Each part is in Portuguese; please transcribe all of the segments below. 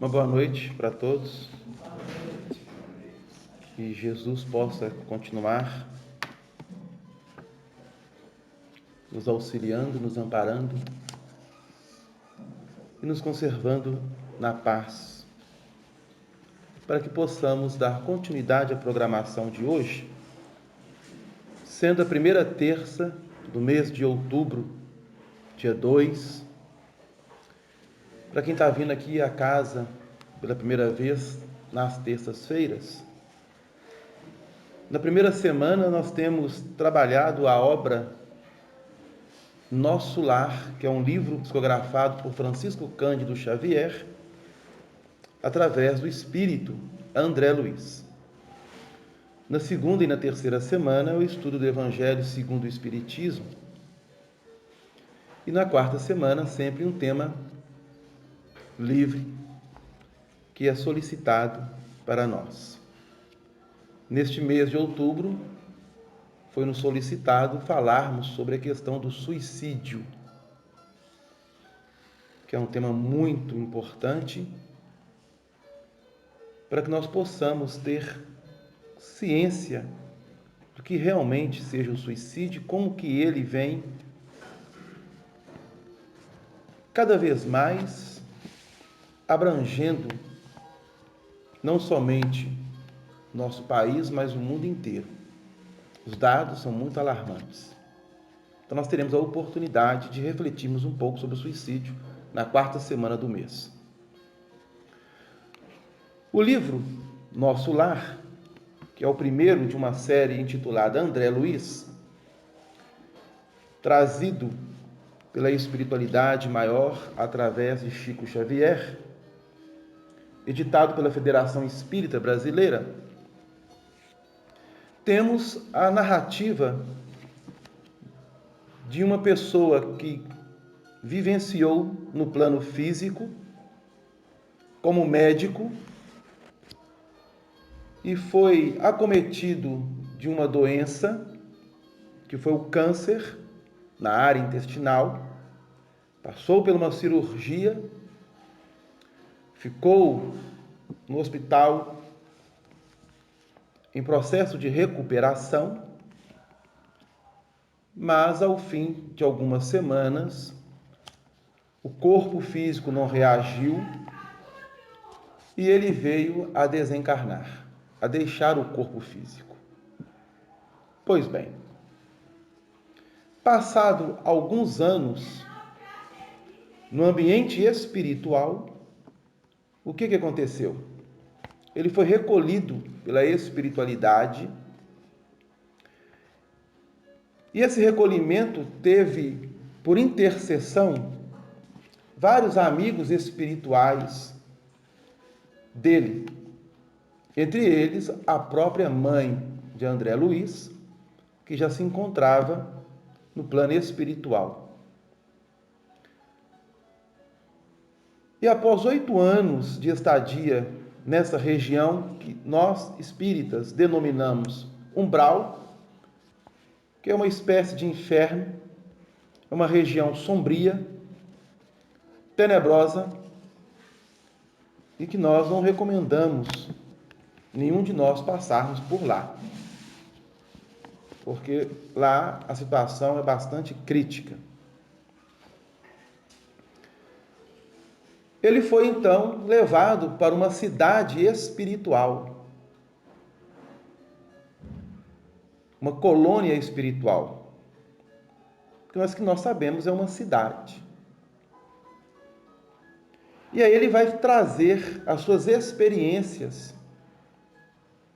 Uma boa noite para todos. Que Jesus possa continuar nos auxiliando, nos amparando e nos conservando na paz, para que possamos dar continuidade à programação de hoje, sendo a primeira terça do mês de outubro, dia 2. Para quem está vindo aqui à casa pela primeira vez nas terças-feiras, na primeira semana nós temos trabalhado a obra Nosso Lar, que é um livro psicografado por Francisco Cândido Xavier, através do espírito André Luiz. Na segunda e na terceira semana, o estudo do Evangelho segundo o Espiritismo. E na quarta semana, sempre um tema livre, que é solicitado para nós. Neste mês de outubro, foi-nos solicitado falarmos sobre a questão do suicídio, que é um tema muito importante para que nós possamos ter ciência do que realmente seja o suicídio, como que ele vem cada vez mais abrangendo não somente nosso país, mas o mundo inteiro. Os dados são muito alarmantes. Então nós teremos a oportunidade de refletirmos um pouco sobre o suicídio na quarta semana do mês. O livro Nosso Lar, que é o primeiro de uma série intitulada André Luiz, trazido pela espiritualidade maior através de Chico Xavier, editado pela Federação Espírita Brasileira, temos a narrativa de uma pessoa que vivenciou no plano físico como médico e foi acometido de uma doença que foi o câncer na área intestinal, passou por uma cirurgia, ficou no hospital em processo de recuperação, mas ao fim de algumas semanas, o corpo físico não reagiu e ele veio a desencarnar, a deixar o corpo físico. Pois bem, passado alguns anos, no ambiente espiritual, o que aconteceu? Ele foi recolhido pela espiritualidade e esse recolhimento teve, por intercessão, vários amigos espirituais dele, entre eles a própria mãe de André Luiz, que já se encontrava no plano espiritual. E após 8 anos de estadia nessa região que nós espíritas denominamos umbral, que é uma espécie de inferno, é uma região sombria, tenebrosa, e que nós não recomendamos nenhum de nós passarmos por lá, porque lá a situação é bastante crítica. Ele foi então levado para uma cidade espiritual, uma colônia espiritual, mas que nós sabemos é uma cidade. E aí ele vai trazer as suas experiências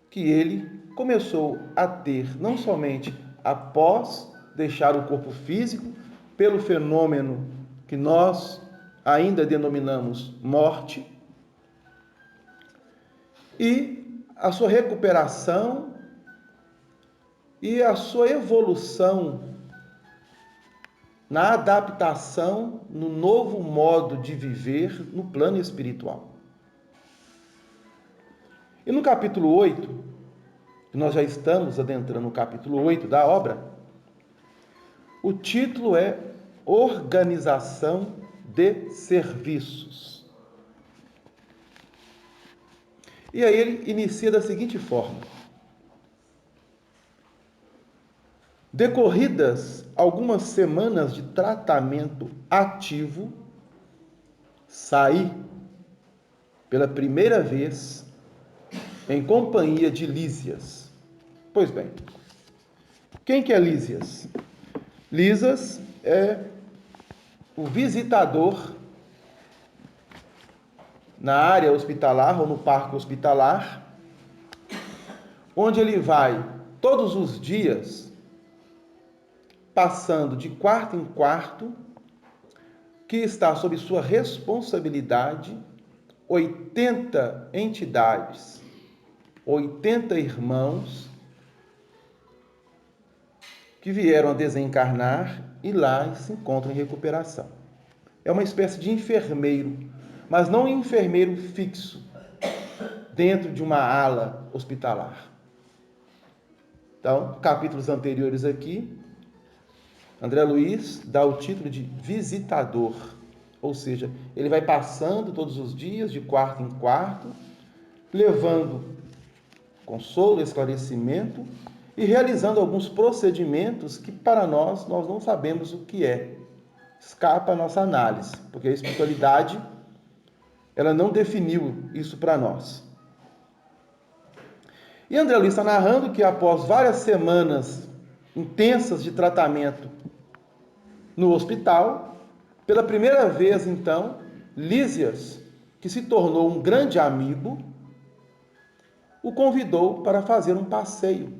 que ele começou a ter, não somente após deixar o corpo físico, pelo fenômeno que nós ainda denominamos morte, e a sua recuperação e a sua evolução na adaptação no novo modo de viver no plano espiritual. E no capítulo 8, nós já estamos adentrando no capítulo 8 da obra, o título é Organização de Serviços. E aí ele inicia da seguinte forma: decorridas algumas semanas de tratamento ativo, saí pela primeira vez em companhia de Lísias. Pois bem, quem que é Lísias? Lísias é o visitador na área hospitalar ou no parque hospitalar, onde ele vai todos os dias, passando de quarto em quarto, que está sob sua responsabilidade 80 entidades, 80 irmãos que vieram a desencarnar e lá se encontram em recuperação. É uma espécie de enfermeiro, mas não um enfermeiro fixo, dentro de uma ala hospitalar. Então, capítulos anteriores aqui, André Luiz dá o título de visitador, ou seja, ele vai passando todos os dias, de quarto em quarto, levando consolo, esclarecimento e realizando alguns procedimentos que para nós não sabemos o que é. Escapa a nossa análise, porque a espiritualidade ela não definiu isso para nós. E André Luiz está narrando que após várias semanas intensas de tratamento no hospital, pela primeira vez então, Lísias, que se tornou um grande amigo, o convidou para fazer um passeio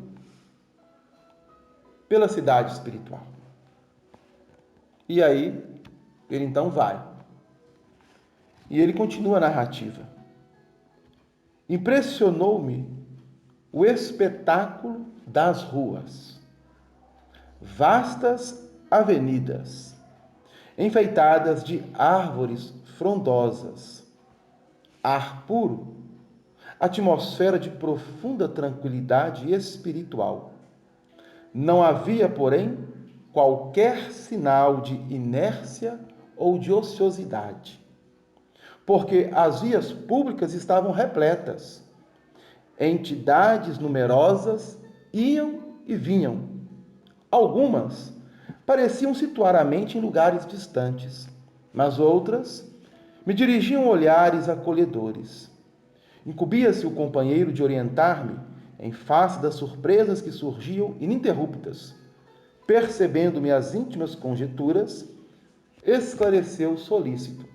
pela cidade espiritual. E aí, ele então vai. E ele continua a narrativa. Impressionou-me o espetáculo das ruas. Vastas avenidas, enfeitadas de árvores frondosas, ar puro, atmosfera de profunda tranquilidade espiritual. Não havia, porém, qualquer sinal de inércia ou de ociosidade, porque as vias públicas estavam repletas. Entidades numerosas iam e vinham. Algumas pareciam situar a mente em lugares distantes, mas outras me dirigiam olhares acolhedores. Incumbia-se o companheiro de orientar-me em face das surpresas que surgiam ininterruptas. Percebendo minhas íntimas conjecturas, esclareceu solícito.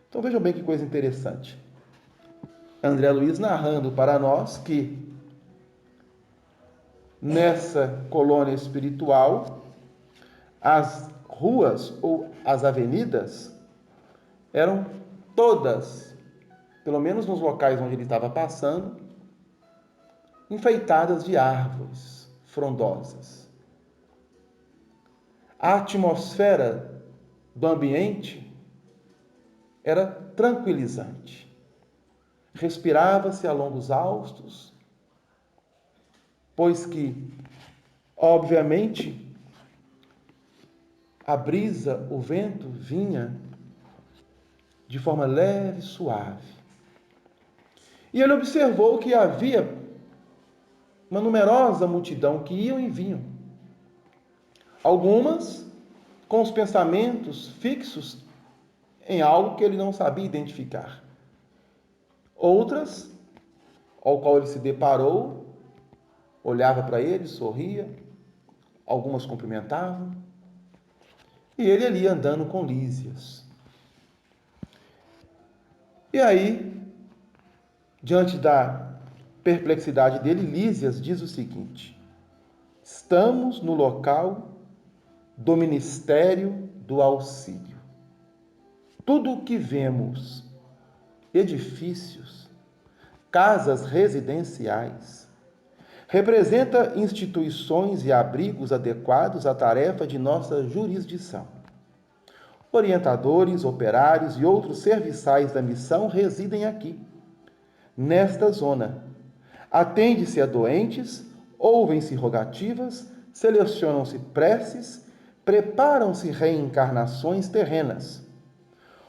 Então vejam bem que coisa interessante. André Luiz narrando para nós que nessa colônia espiritual, as ruas ou as avenidas eram todas, pelo menos nos locais onde ele estava passando, enfeitadas de árvores frondosas. A atmosfera do ambiente era tranquilizante. Respirava-se a longos haustos, pois que, obviamente, a brisa, o vento vinha de forma leve e suave. E ele observou que havia uma numerosa multidão que iam e vinham. Algumas com os pensamentos fixos em algo que ele não sabia identificar. Outras, ao qual ele se deparou, olhava para ele, sorria, algumas cumprimentavam, e ele ali andando com Lísias. E aí, diante da perplexidade dele, Lísias diz o seguinte: estamos no local do ministério do auxílio. Tudo o que vemos, edifícios, casas residenciais, representa instituições e abrigos adequados à tarefa de nossa jurisdição. Orientadores, operários e outros serviçais da missão residem aqui, nesta zona. Atende-se a doentes, ouvem-se rogativas, selecionam-se preces, preparam-se reencarnações terrenas.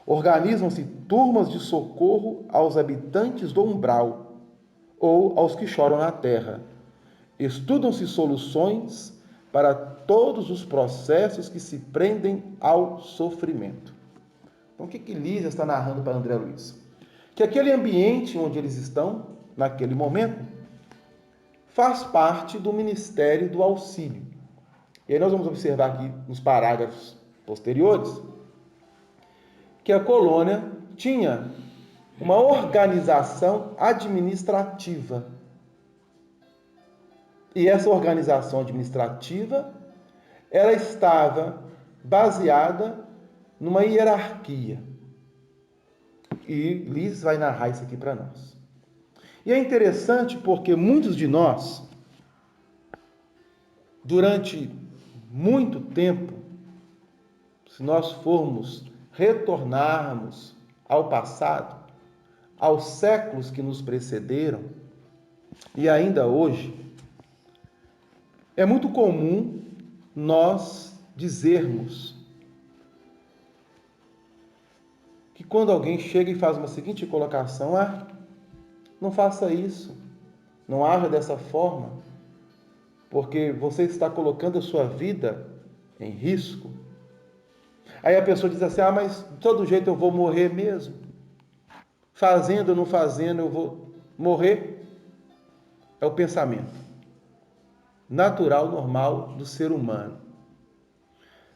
Organizam-se turmas de socorro aos habitantes do umbral. ou aos que choram na terra. Estudam-se soluções para todos os processos que se prendem ao sofrimento. Então, o que Lísia está narrando para André Luiz? Que aquele ambiente onde eles estão, naquele momento, faz parte do ministério do auxílio. E aí nós vamos observar aqui nos parágrafos posteriores que a colônia tinha uma organização administrativa. E essa organização administrativa, ela estava baseada numa hierarquia. E Liz vai narrar isso aqui para nós. E é interessante porque muitos de nós, durante muito tempo, se nós formos retornarmos ao passado, aos séculos que nos precederam, e ainda hoje, é muito comum nós dizermos que quando alguém chega e faz uma seguinte colocação, não faça isso, não haja dessa forma, porque você está colocando a sua vida em risco. Aí a pessoa diz assim, mas de todo jeito eu vou morrer mesmo. Fazendo ou não fazendo, eu vou morrer. É o pensamento natural, normal do ser humano.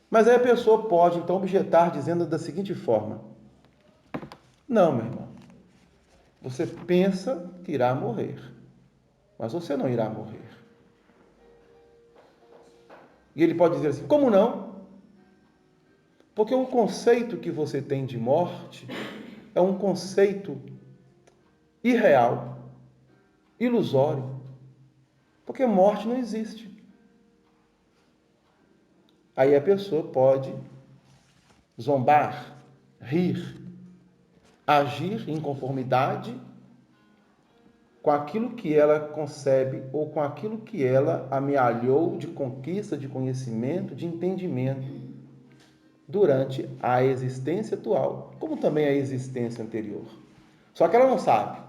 Mas aí a pessoa pode então objetar dizendo da seguinte forma, não, meu irmão, você pensa que irá morrer, mas você não irá morrer. E ele pode dizer assim, como não? Porque o conceito que você tem de morte é um conceito irreal, ilusório, porque morte não existe. Aí a pessoa pode zombar, rir, agir em conformidade com aquilo que ela concebe ou com aquilo que ela amealhou de conquista, de conhecimento, de entendimento durante a existência atual, como também a existência anterior. Só que ela não sabe.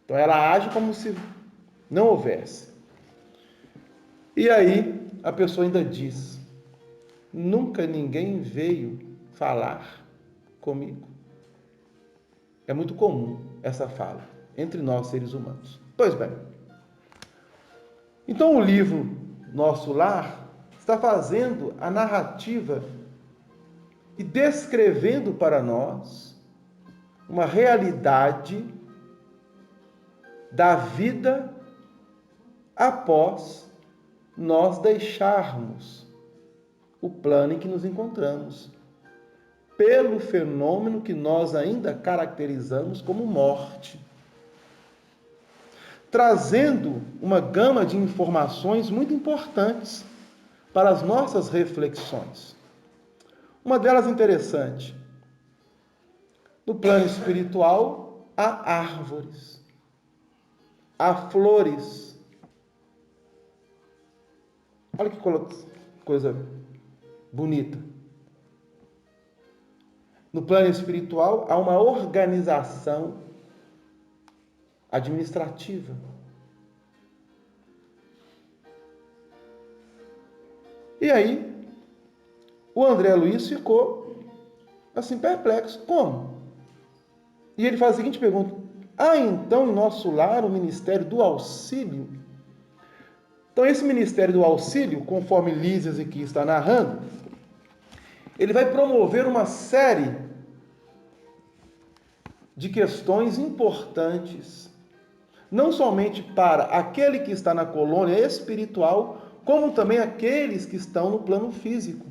Então ela age como se não houvesse. E aí a pessoa ainda diz, nunca ninguém veio falar comigo. É muito comum essa fala entre nós seres humanos. Pois bem, então o livro Nosso Lar está fazendo a narrativa e descrevendo para nós uma realidade da vida após nós deixarmos o plano em que nos encontramos, pelo fenômeno que nós ainda caracterizamos como morte, trazendo uma gama de informações muito importantes para as nossas reflexões. Uma delas interessante. No plano espiritual, há árvores, há flores. Olha que coisa bonita. No plano espiritual, há uma organização administrativa. E aí, o André Luiz ficou assim perplexo. Como? E ele faz a seguinte pergunta, então em nosso lar o ministério do auxílio? Então esse ministério do auxílio, conforme Lísias aqui está narrando, ele vai promover uma série de questões importantes, não somente para aquele que está na colônia espiritual, como também aqueles que estão no plano físico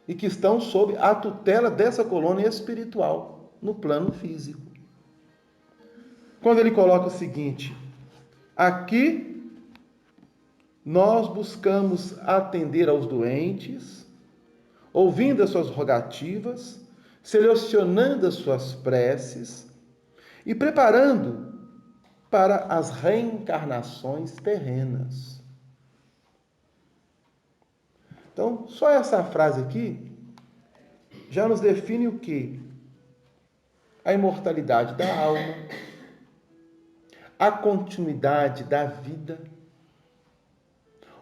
e que estão sob a tutela dessa colônia espiritual no plano físico. Quando ele coloca o seguinte, aqui nós buscamos atender aos doentes, ouvindo as suas rogativas, selecionando as suas preces e preparando para as reencarnações terrenas. Então, só essa frase aqui já nos define o quê? A imortalidade da alma, a continuidade da vida,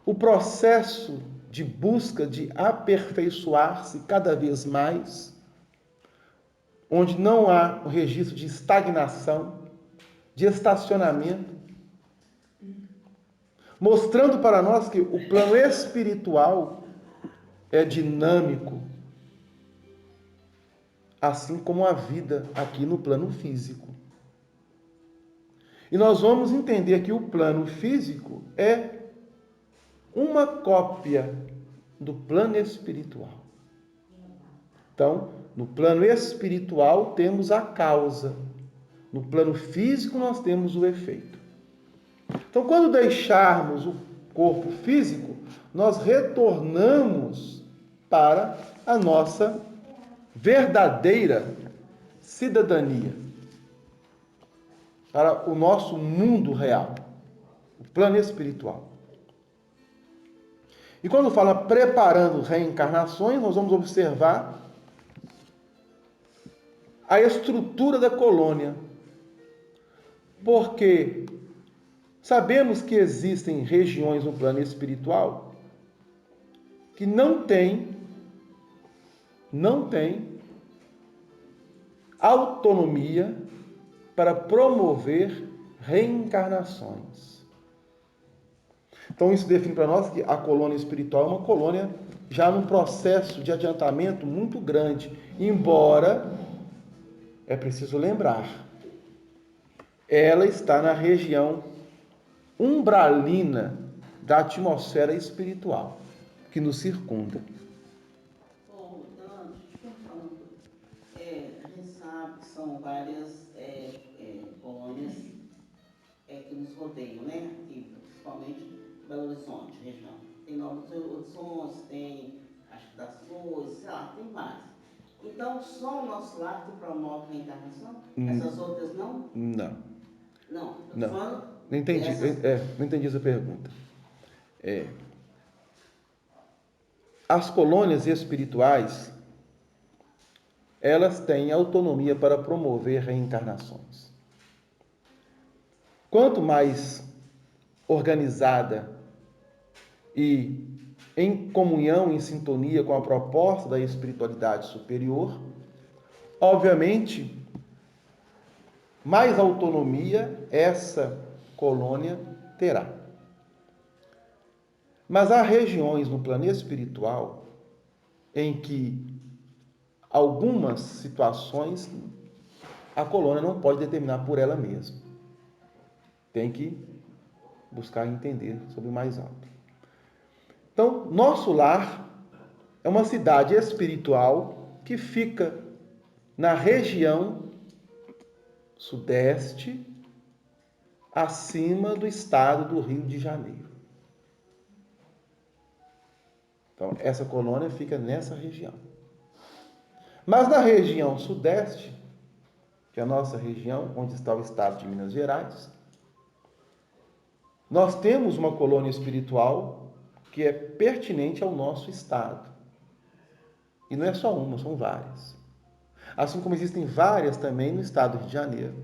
o processo de busca de aperfeiçoar-se cada vez mais, onde não há o registro de estagnação, de estacionamento, mostrando para nós que o plano espiritual é dinâmico, assim como a vida aqui no plano físico. E nós vamos entender que o plano físico é uma cópia do plano espiritual. Então, no plano espiritual temos a causa, no plano físico nós temos o efeito. Então, quando deixarmos o corpo físico, nós retornamos para a nossa verdadeira cidadania, para o nosso mundo real, o plano espiritual. E quando fala preparando reencarnações, nós vamos observar a estrutura da colônia, porque sabemos que existem regiões no plano espiritual que não têm autonomia para promover reencarnações. Então isso define para nós que a colônia espiritual é uma colônia já num processo de adiantamento muito grande, embora, é preciso lembrar, ela está na região umbralina da atmosfera espiritual que nos circunda. Bom, então, falando, a gente sabe que são várias colônias que nos rodeiam, né? Aqui, principalmente Belo Horizonte, região. Tem Novos Horizontes, tem acho que das Flores, sei lá, tem várias. Então, só o nosso lar que promove a reencarnação? Essas outras não? Não. Não. Não. Não entendi, não entendi essa pergunta. As colônias espirituais, elas têm autonomia para promover reencarnações. Quanto mais organizada e em comunhão, em sintonia com a proposta da espiritualidade superior, obviamente, mais autonomia essa colônia terá. Mas há regiões no plano espiritual em que algumas situações a colônia não pode determinar por ela mesma. Tem que buscar entender sobre o mais alto. Então, nosso lar é uma cidade espiritual que fica na região sudeste, acima do estado do Rio de Janeiro. Então, essa colônia fica nessa região. Mas na região sudeste, que é a nossa região, onde está o estado de Minas Gerais, nós temos uma colônia espiritual que é pertinente ao nosso estado. E não é só uma, são várias. Assim como existem várias também no estado do Rio de Janeiro,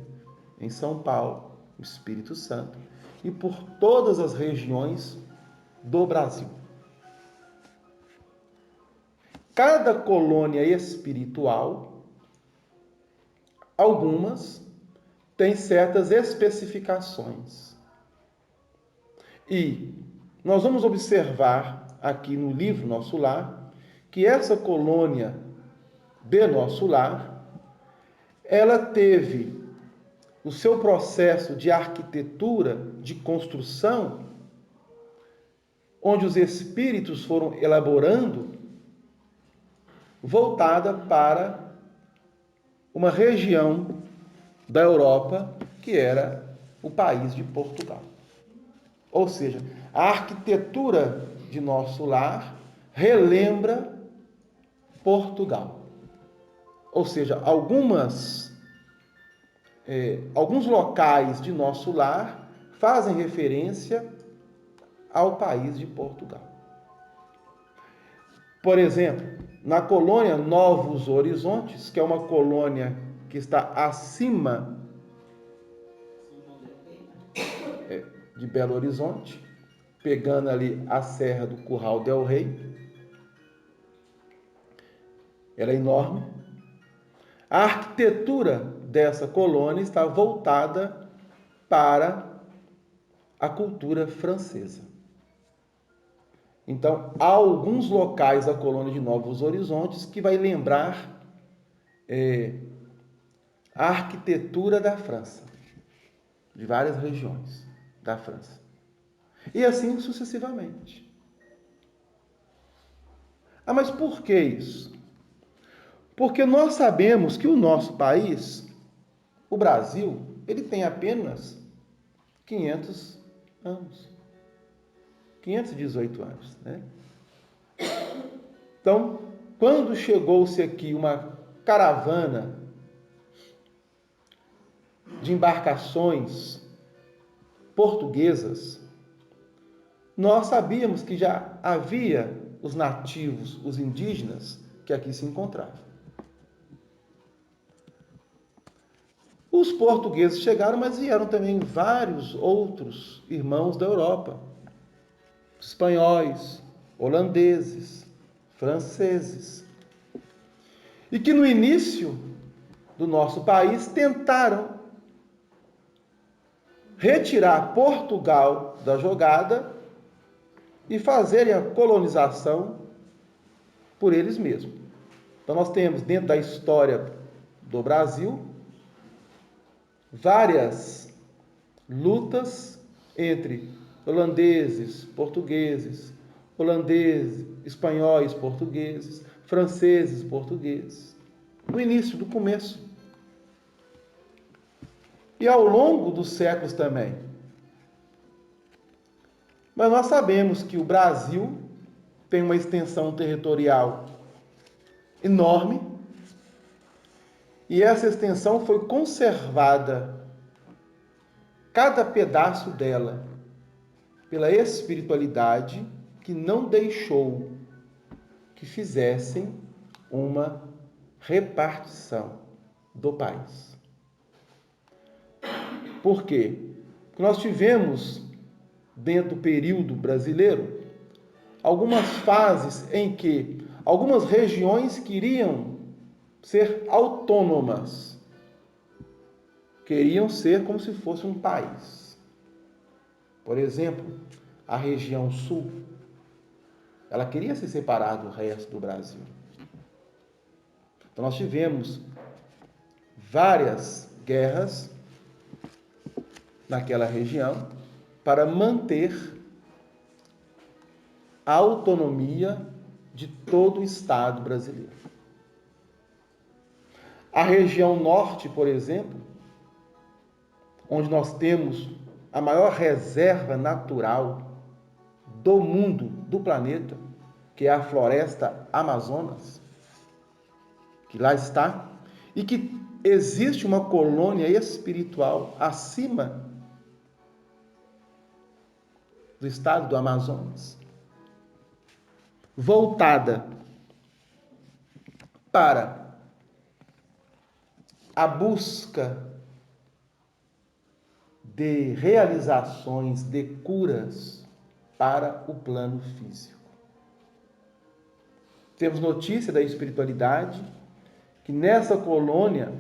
em São Paulo, no Espírito Santo e por todas as regiões do Brasil. Cada colônia espiritual, algumas têm certas especificações. E nós vamos observar aqui no livro Nosso Lar, que essa colônia de Nosso Lar, ela teve o seu processo de arquitetura, de construção, onde os espíritos foram elaborando, voltada para uma região da Europa, que era o país de Portugal. Ou seja, a arquitetura de Nosso Lar relembra Portugal. Ou seja, alguns locais de Nosso Lar fazem referência ao país de Portugal. Por exemplo, na colônia Novos Horizontes, que é uma colônia que está acima de Belo Horizonte, pegando ali a Serra do Curral del Rei. Ela é enorme. A arquitetura dessa colônia está voltada para a cultura francesa. Então, há alguns locais da colônia de Novos Horizontes que vai lembrar a arquitetura da França, de várias regiões da França. E assim sucessivamente. Ah, mas por que isso? Porque nós sabemos que o nosso país, o Brasil, ele tem apenas 500 anos. 518 anos, né? Então, quando chegou-se aqui uma caravana de embarcações portuguesas, nós sabíamos que já havia os nativos, os indígenas, que aqui se encontravam. Os portugueses chegaram, mas vieram também vários outros irmãos da Europa. Espanhóis, holandeses, franceses. E que no início do nosso país tentaram retirar Portugal da jogada e fazerem a colonização por eles mesmos. Então nós temos dentro da história do Brasil várias lutas entre holandeses, portugueses, espanhóis, portugueses, franceses, portugueses, no início, do começo. E ao longo dos séculos também. Mas nós sabemos que o Brasil tem uma extensão territorial enorme e essa extensão foi conservada, cada pedaço dela, pela espiritualidade que não deixou que fizessem uma repartição do país. Por quê? Porque nós tivemos, dentro do período brasileiro, algumas fases em que algumas regiões queriam ser autônomas, queriam ser como se fosse um país. Por exemplo, a região sul, ela queria se separar do resto do Brasil. Então nós tivemos várias guerras naquela região para manter a autonomia de todo o Estado brasileiro. A região norte, por exemplo, onde nós temos a maior reserva natural do mundo, do planeta, que é a floresta Amazonas, que lá está, e que existe uma colônia espiritual acima do estado do Amazonas, voltada para a busca de realizações, de curas para o plano físico. Temos notícia da espiritualidade que nessa colônia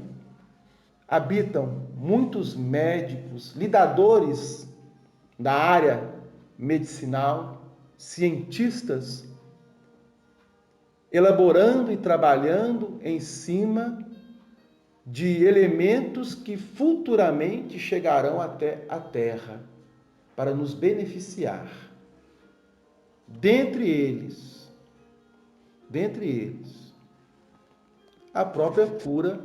habitam muitos médicos, lidadores da área medicinal, cientistas, elaborando e trabalhando em cima de elementos que futuramente chegarão até a Terra para nos beneficiar. Dentre eles, a própria cura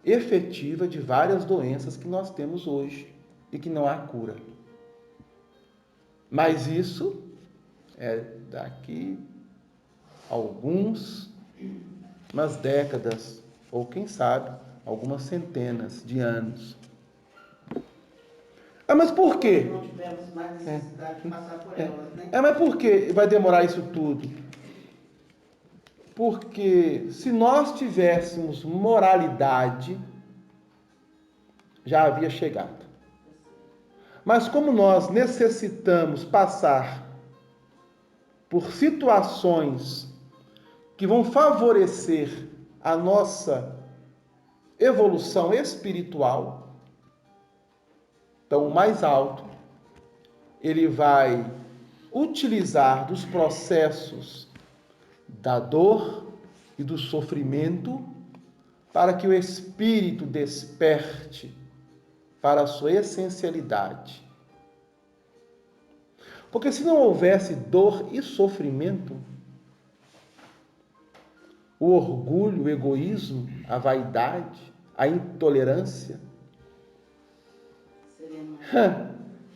efetiva de várias doenças que nós temos hoje e que não há cura. Mas isso é daqui algumas décadas, ou quem sabe, algumas centenas de anos. Ah, mas por quê? Não tivemos mais necessidade de passar por elas, né? Mas por que vai demorar isso tudo? Porque se nós tivéssemos moralidade, já havia chegado. Mas como nós necessitamos passar por situações que vão favorecer a nossa evolução espiritual, então o mais alto, ele vai utilizar dos processos da dor e do sofrimento para que o espírito desperte para a sua essencialidade. Porque se não houvesse dor e sofrimento, o orgulho, o egoísmo, a vaidade, a intolerância,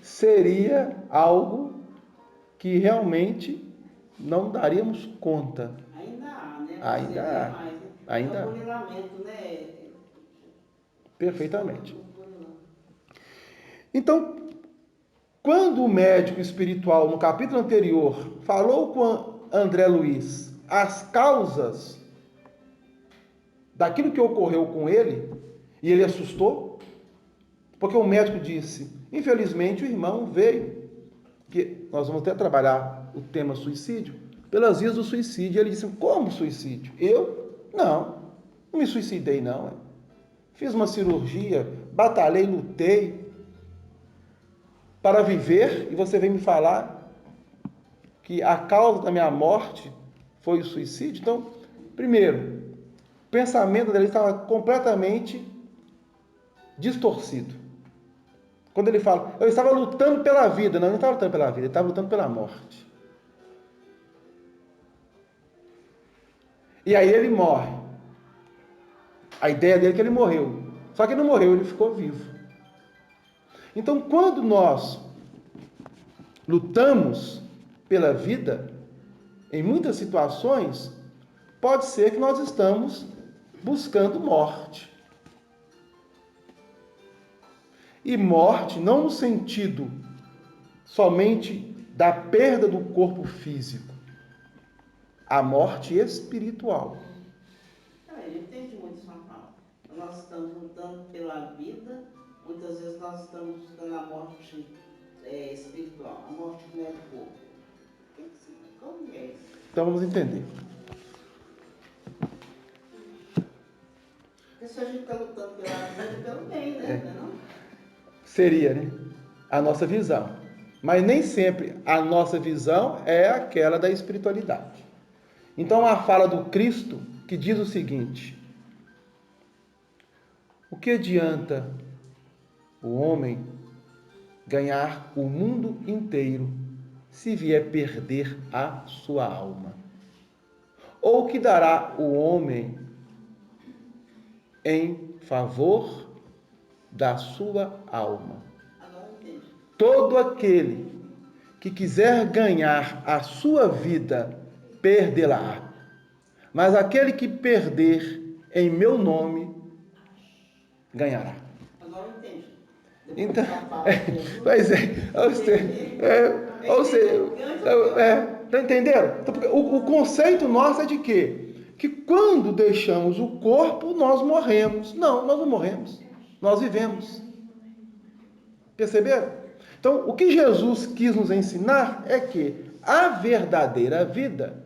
seria algo que realmente não daríamos conta. Ainda há, né? Ainda há. Mais, né? Ainda é há. o bunilamento, né? Perfeitamente. Então, quando o médico espiritual, no capítulo anterior, falou com André Luiz as causas daquilo que ocorreu com ele, e ele assustou, porque o médico disse, infelizmente o irmão veio, que nós vamos até trabalhar o tema suicídio, pelas vias do suicídio. Ele disse, como suicídio? Eu? Não me suicidei não. Fiz uma cirurgia, batalhei, lutei para viver, e você vem me falar que a causa da minha morte foi o suicídio? Então, primeiro, o pensamento dele estava completamente distorcido. Quando ele fala, eu estava lutando pela vida, não, ele não estava lutando pela vida, ele estava lutando pela morte. E aí ele morre. A ideia dele é que ele morreu. Só que ele não morreu, ele ficou vivo. Então, quando nós lutamos pela vida, em muitas situações, pode ser que nós estamos buscando morte. E morte não no sentido somente da perda do corpo físico, a morte espiritual. Eu entendi muito sua fala. Nós estamos lutando pela vida, muitas vezes nós estamos buscando a morte espiritual, a morte que não é do corpo. Como é isso? Então vamos entender. Porque se a gente está lutando pela vida, pelo bem, né? Não? Seria, né? A nossa visão. Mas nem sempre a nossa visão é aquela da espiritualidade. Então a fala do Cristo que diz o seguinte: o que adianta o homem ganhar o mundo inteiro se vier perder a sua alma? Ou o que dará o homem em favor da sua alma? Todo aquele que quiser ganhar a sua vida, perdê-la. Mas aquele que perder em meu nome, ganhará. Agora eu entendi. Então, pois tá entendendo? Então, o conceito nosso é de quê? Que quando deixamos o corpo, nós morremos. Não, nós não morremos. Nós vivemos. Perceberam? Então, o que Jesus quis nos ensinar é que a verdadeira vida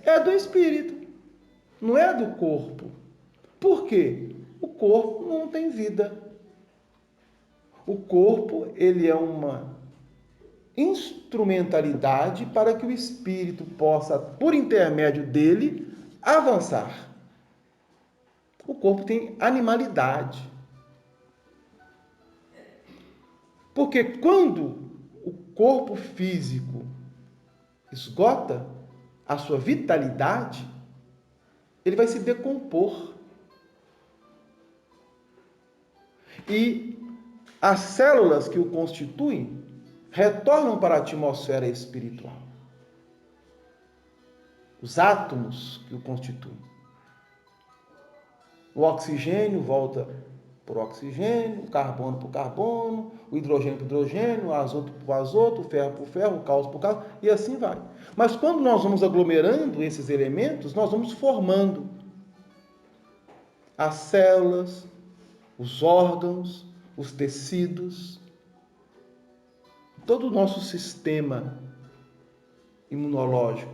é do espírito, não é do corpo. Por quê? O corpo não tem vida. O corpo, ele é uma instrumentalidade para que o espírito possa, por intermédio dele, avançar. O corpo tem animalidade. Porque quando o corpo físico esgota a sua vitalidade, ele vai se decompor. E as células que o constituem retornam para a atmosfera espiritual. Os átomos que o constituem. O oxigênio volta para o oxigênio, o carbono para o carbono, o hidrogênio para o hidrogênio, o azoto para o azoto, o ferro para o ferro, o cálcio para o cálcio, e assim vai. Mas quando nós vamos aglomerando esses elementos, nós vamos formando as células, os órgãos, os tecidos. todo o nosso sistema imunológico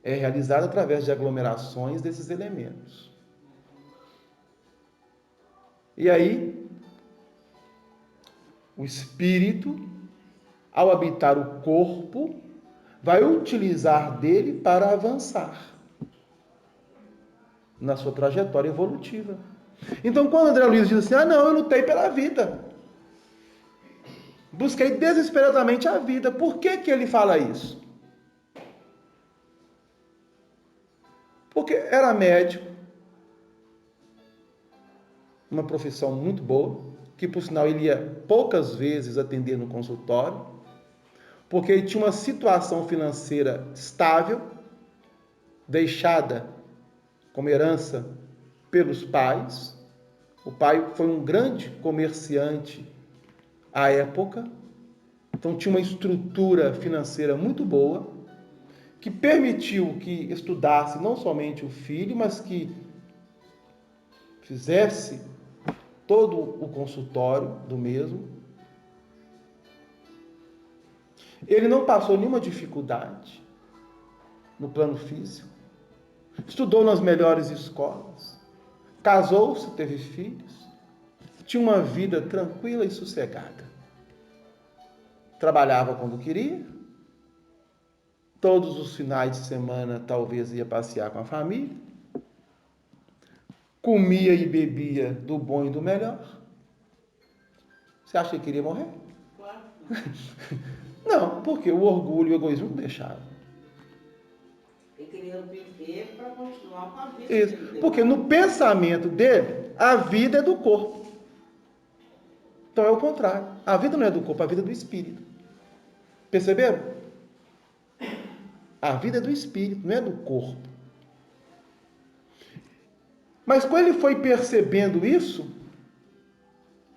é realizado através de aglomerações desses elementos. E aí, o espírito, ao habitar o corpo, vai utilizar dele para avançar na sua trajetória evolutiva. Então, quando André Luiz diz assim, não, eu lutei pela vida, busquei desesperadamente a vida, por que que ele fala isso? Porque era médico, uma profissão muito boa, que por sinal ele ia poucas vezes atender no consultório, porque ele tinha uma situação financeira estável, deixada como herança pelos pais. O pai foi um grande comerciante à época, então tinha uma estrutura financeira muito boa, que permitiu que estudasse não somente o filho, mas que fizesse todo o consultório do mesmo. Ele não passou nenhuma dificuldade no plano físico, estudou nas melhores escolas, casou-se, teve filhos, tinha uma vida tranquila e sossegada. Trabalhava quando queria, todos os finais de semana talvez ia passear com a família, comia e bebia do bom e do melhor. Você acha que ele queria morrer? Claro. Não, porque o orgulho e o egoísmo não deixaram. Ele queria viver para continuar com a vida. Isso, porque no pensamento dele, a vida é do corpo. Então é o contrário. A vida não é do corpo, a vida é do espírito. Perceberam? A vida é do espírito, não é do corpo. Mas quando ele foi percebendo isso,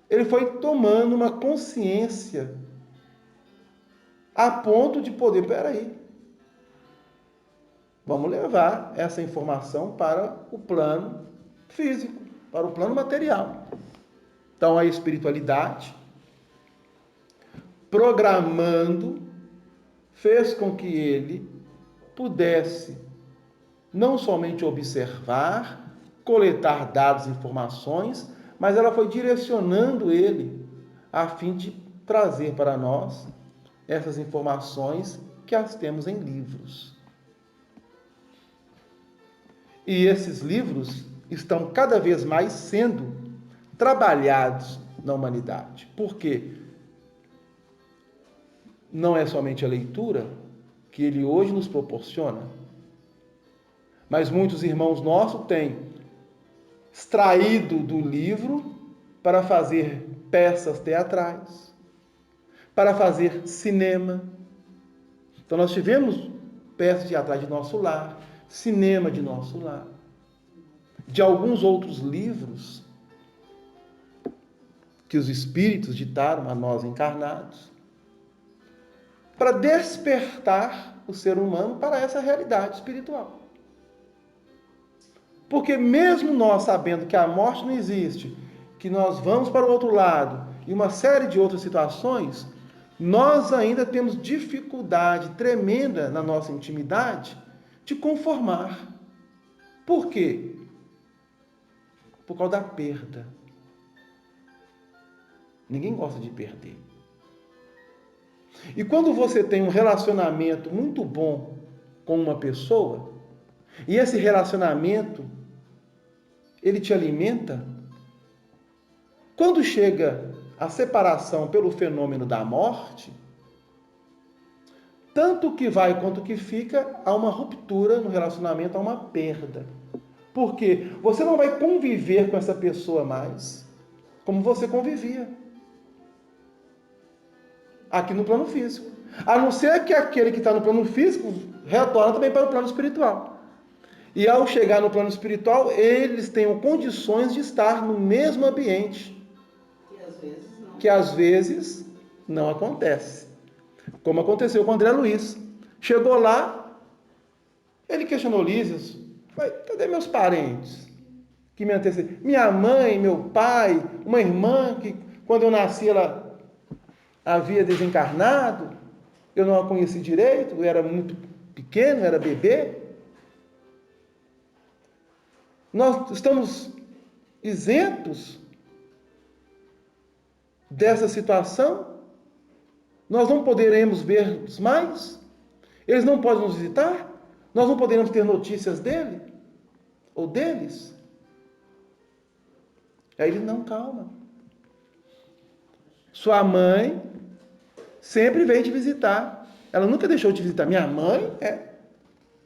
ele foi tomando uma consciência a ponto de poder, peraí, vamos levar essa informação para o plano físico, para o plano material. Então a espiritualidade, programando, fez com que ele pudesse não somente observar, coletar dados e informações, mas ela foi direcionando ele a fim de trazer para nós essas informações que as temos em livros. E esses livros estão cada vez mais sendo trabalhados na humanidade. Por quê? Não é somente a leitura que ele hoje nos proporciona, mas muitos irmãos nossos têm extraído do livro para fazer peças teatrais, para fazer cinema. Então nós tivemos peças teatrais de nosso lar, cinema de nosso lar, de alguns outros livros que os espíritos ditaram a nós encarnados, para despertar o ser humano para essa realidade espiritual. Porque mesmo nós sabendo que a morte não existe, que nós vamos para o outro lado, e uma série de outras situações, nós ainda temos dificuldade tremenda na nossa intimidade de conformar. Por quê? Por causa da perda. Ninguém gosta de perder. E quando você tem um relacionamento muito bom com uma pessoa, e esse relacionamento, ele te alimenta, quando chega a separação pelo fenômeno da morte, tanto o que vai quanto o que fica, há uma ruptura no relacionamento, há uma perda. Porque você não vai conviver com essa pessoa mais como você convivia aqui no plano físico. A não ser que aquele que está no plano físico retorna também para o plano espiritual. E ao chegar no plano espiritual, eles tenham condições de estar no mesmo ambiente. Que às vezes não acontece. Como aconteceu com André Luiz. Chegou lá, ele questionou Lísias, cadê meus parentes que me antecederam? Minha mãe, meu pai, uma irmã que quando eu nasci ela havia desencarnado, eu não a conheci direito, eu era muito pequeno, eu era bebê. Nós estamos isentos dessa situação? Nós não poderemos ver mais? Eles não podem nos visitar? Nós não poderemos ter notícias dele? Ou deles? Aí ele, não, calma. Sua mãe sempre veio te visitar. Ela nunca deixou de te visitar. Minha mãe?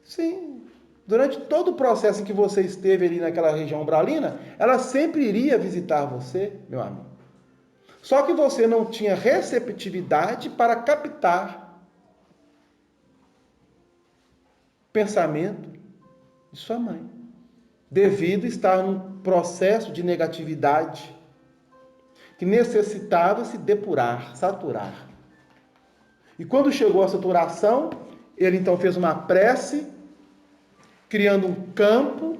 Sim. Durante todo o processo em que você esteve ali naquela região umbralina, ela sempre iria visitar você, meu amigo. Só que você não tinha receptividade para captar o pensamento de sua mãe, devido a estar num processo de negatividade que necessitava se depurar, saturar. E quando chegou a saturação, ele então fez uma prece, criando um campo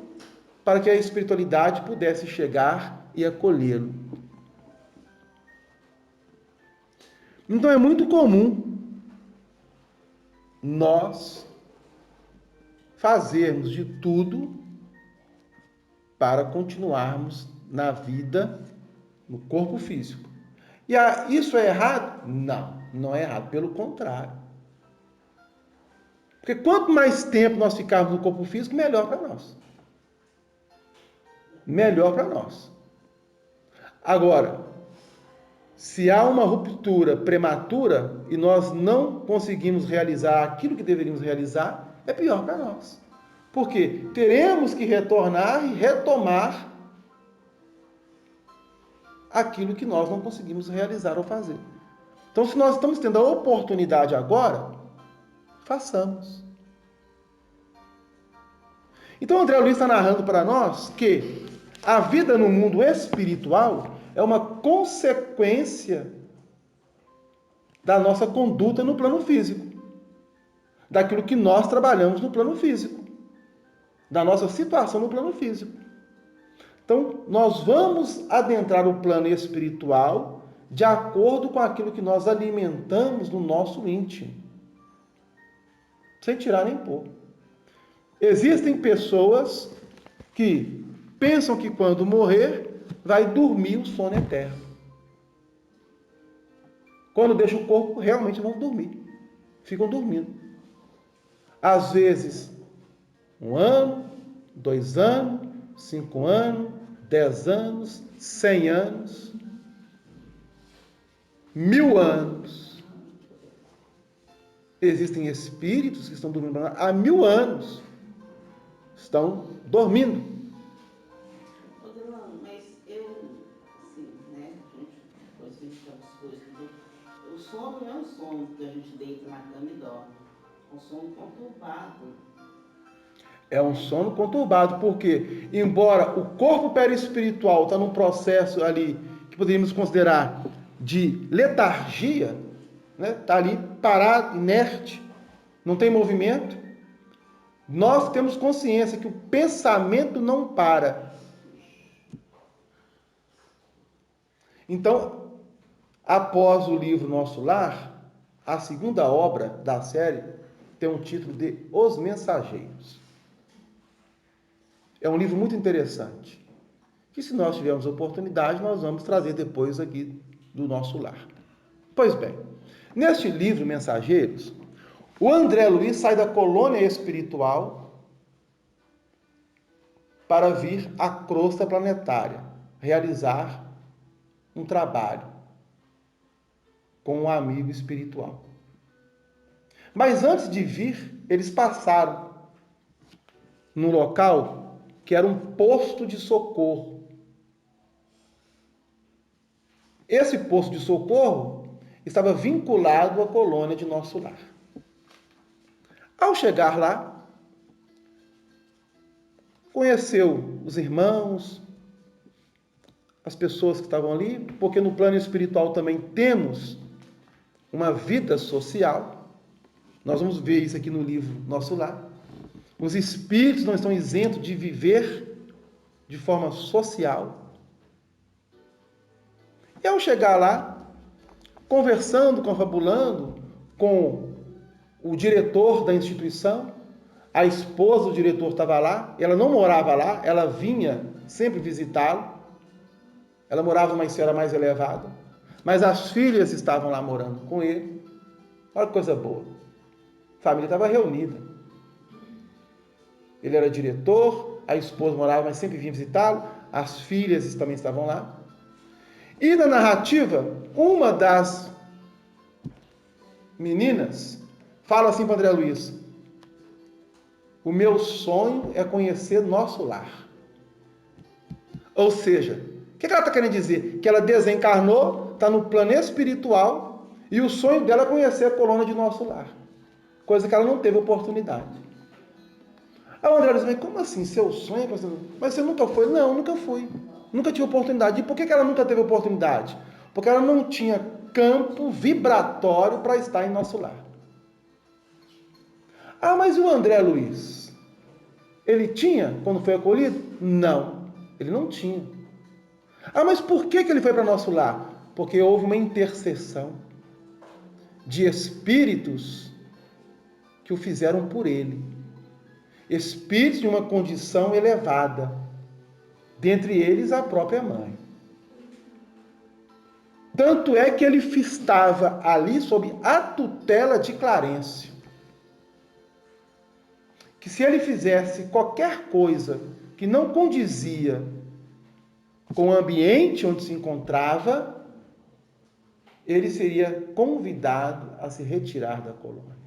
para que a espiritualidade pudesse chegar e acolhê-lo. Então é muito comum nós fazermos de tudo para continuarmos na vida, no corpo físico. E isso é errado? Não, não é errado, pelo contrário. Porque quanto mais tempo nós ficarmos no corpo físico, melhor para nós. Melhor para nós. Agora, se há uma ruptura prematura e nós não conseguimos realizar aquilo que deveríamos realizar, é pior para nós. Porque teremos que retornar e retomar aquilo que nós não conseguimos realizar ou fazer. Então, se nós estamos tendo a oportunidade agora, façamos. Então, André Luiz está narrando para nós que a vida no mundo espiritual é uma consequência da nossa conduta no plano físico, daquilo que nós trabalhamos no plano físico, da nossa situação no plano físico. Então, nós vamos adentrar o plano espiritual de acordo com aquilo que nós alimentamos no nosso íntimo, sem tirar nem pôr. Existem pessoas que pensam que quando morrer, vai dormir o sono eterno. Quando deixa o corpo, realmente vão dormir. Ficam dormindo. Às vezes, 1 ano, 2 anos, 5 anos, 10 anos, 100 anos, 1000 anos. Existem espíritos que estão dormindo há 1000 anos. Estão dormindo. Mas eu, assim, né, depois a gente fica as coisas, o sono não é um sono que a gente deita na cama e dorme. É um sono conturbado. É um sono conturbado, porque, embora o corpo perispiritual está num processo ali, que poderíamos considerar de letargia, né? Está ali parado, inerte, não tem movimento, nós temos consciência que o pensamento não para. Então, após o livro Nosso Lar, a segunda obra da série tem um título de Os Mensageiros. É um livro muito interessante, que se nós tivermos oportunidade, nós vamos trazer depois aqui do Nosso Lar. Pois bem, neste livro Mensageiros, o André Luiz sai da colônia espiritual para vir à crosta planetária, realizar um trabalho com um amigo espiritual. Mas antes de vir, eles passaram num local que era um posto de socorro. Esse posto de socorro estava vinculado à colônia de Nosso Lar. Ao chegar lá, conheceu os irmãos, as pessoas que estavam ali, porque no plano espiritual também temos uma vida social. Nós vamos ver isso aqui no livro Nosso Lar. Os espíritos não estão isentos de viver de forma social. E ao chegar lá, conversando, confabulando com o diretor da instituição. A esposa do diretor estava lá, ela não morava lá, ela vinha sempre visitá-lo. Ela morava numa esfera mais elevada, mas as filhas estavam lá morando com ele. Olha que coisa boa. A família estava reunida. Ele era diretor, a esposa morava, mas sempre vinha visitá-lo, as filhas também estavam lá. E na narrativa, uma das meninas fala assim para André Luiz: o meu sonho é conhecer nosso lar. Ou seja, o que ela está querendo dizer? Que ela desencarnou, está no plano espiritual, e o sonho dela é conhecer a colônia de nosso lar. Coisa que ela não teve oportunidade. Aí o André diz: mas como assim? Seu sonho? Mas você nunca foi? Não, nunca fui. Nunca tive oportunidade. E por que ela nunca teve oportunidade? Porque ela não tinha campo vibratório para estar em nosso lar. Ah, mas o André Luiz, ele tinha quando foi acolhido? Não, ele não tinha. Ah, mas por que ele foi para nosso lar? Porque houve uma intercessão de espíritos que o fizeram por ele. Espíritos de uma condição elevada, dentre eles a própria mãe. Tanto é que ele estava ali sob a tutela de Clarencio. Que se ele fizesse qualquer coisa que não condizia com o ambiente onde se encontrava, ele seria convidado a se retirar da colônia.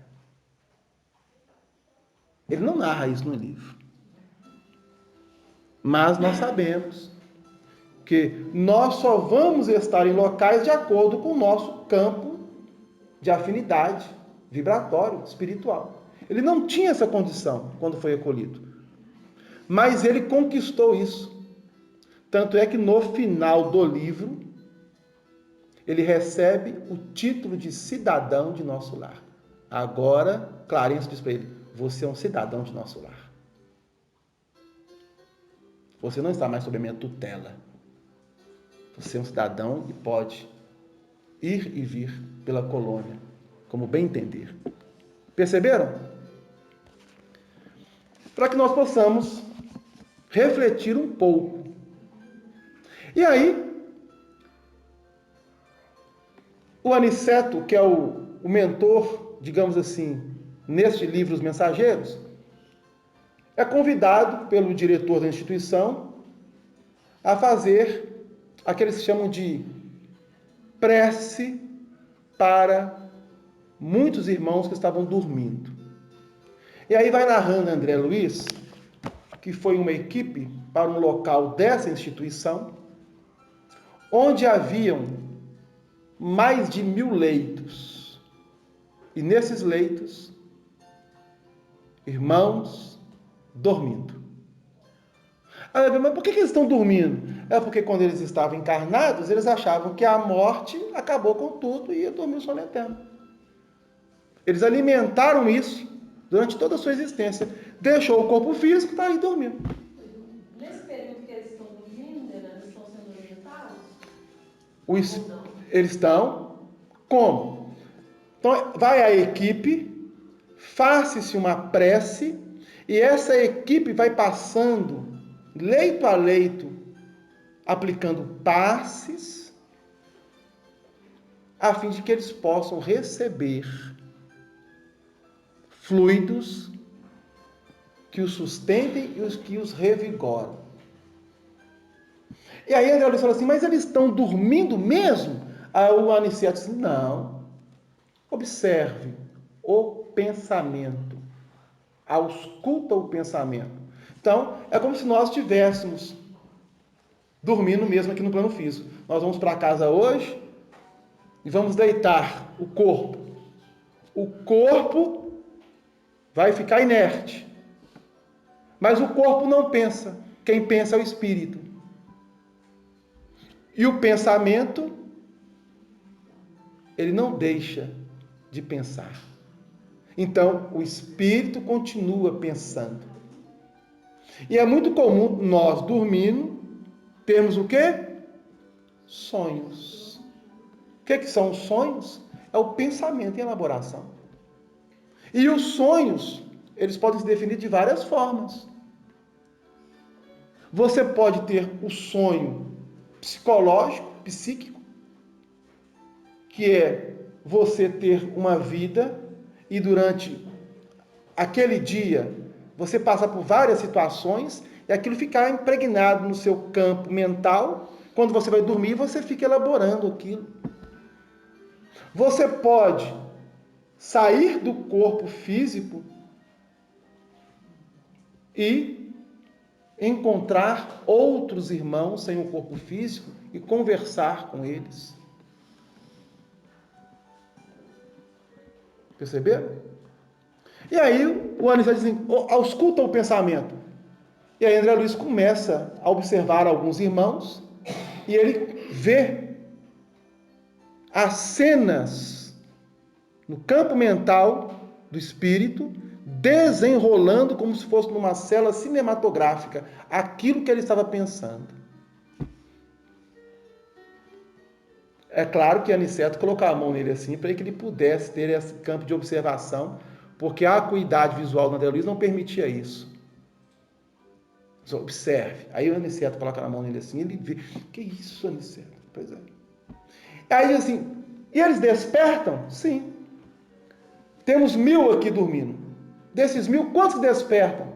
Ele não narra isso no livro. Mas nós sabemos que nós só vamos estar em locais de acordo com o nosso campo de afinidade vibratório, espiritual. Ele não tinha essa condição quando foi acolhido. Mas ele conquistou isso. Tanto é que no final do livro, ele recebe o título de cidadão de nosso lar. Agora, Clarencio diz para ele: você é um cidadão de nosso lar. Você não está mais sob a minha tutela. Você é um cidadão e pode ir e vir pela colônia, como bem entender. Perceberam? Para que nós possamos refletir um pouco. E aí, o Aniceto, que é o mentor, digamos assim, neste livro Os Mensageiros, é convidado pelo diretor da instituição a fazer aquilo que eles chamam de prece para muitos irmãos que estavam dormindo. E aí vai narrando André Luiz, que foi uma equipe para um local dessa instituição, onde haviam mais de 1000 leitos. E nesses leitos, irmãos dormindo. Mas por que eles estão dormindo? É porque quando eles estavam encarnados, eles achavam que a morte acabou com tudo e ia dormir o sono eterno. Eles alimentaram isso durante toda a sua existência. Deixou o corpo físico e está aí dormindo. Nesse período que eles estão dormindo, eles estão sendo alimentados? Eles estão como? Então, vai a equipe, faça-se uma prece, e essa equipe vai passando leito a leito, aplicando passes, a fim de que eles possam receber fluidos que os sustentem e os que os revigoram. E aí André Luiz fala assim: mas eles estão dormindo mesmo? Aí o Aniceto diz: não. Observe o pensamento. Ausculta o pensamento. Então, é como se nós estivéssemos dormindo mesmo aqui no plano físico. Nós vamos para casa hoje e vamos deitar o corpo. O corpo vai ficar inerte. Mas o corpo não pensa. Quem pensa é o espírito. E o pensamento, ele não deixa de pensar. Então, o espírito continua pensando. E é muito comum nós, dormindo, termos o quê? Sonhos. O que são os sonhos? É o pensamento em elaboração. E os sonhos, eles podem se definir de várias formas. Você pode ter o sonho psicológico, psíquico, que é você ter uma vida e durante aquele dia você passa por várias situações e aquilo ficar impregnado no seu campo mental. Quando você vai dormir, você fica elaborando aquilo. Você pode sair do corpo físico e encontrar outros irmãos sem o corpo físico e conversar com eles. Perceberam? E aí o Aniceto diz assim, ausculta o pensamento. E aí André Luiz começa a observar alguns irmãos e ele vê as cenas no campo mental do espírito desenrolando como se fosse numa cela cinematográfica aquilo que ele estava pensando. É claro que Aniceto colocou a mão nele assim para que ele pudesse ter esse campo de observação, porque a acuidade visual do André Luiz não permitia isso. Observe. Aí o Aniceto coloca a mão nele assim, ele vê, que isso, Aniceto? Pois é. Aí assim, e eles despertam? Sim. Temos 1000 aqui dormindo. Desses 1000, quantos despertam?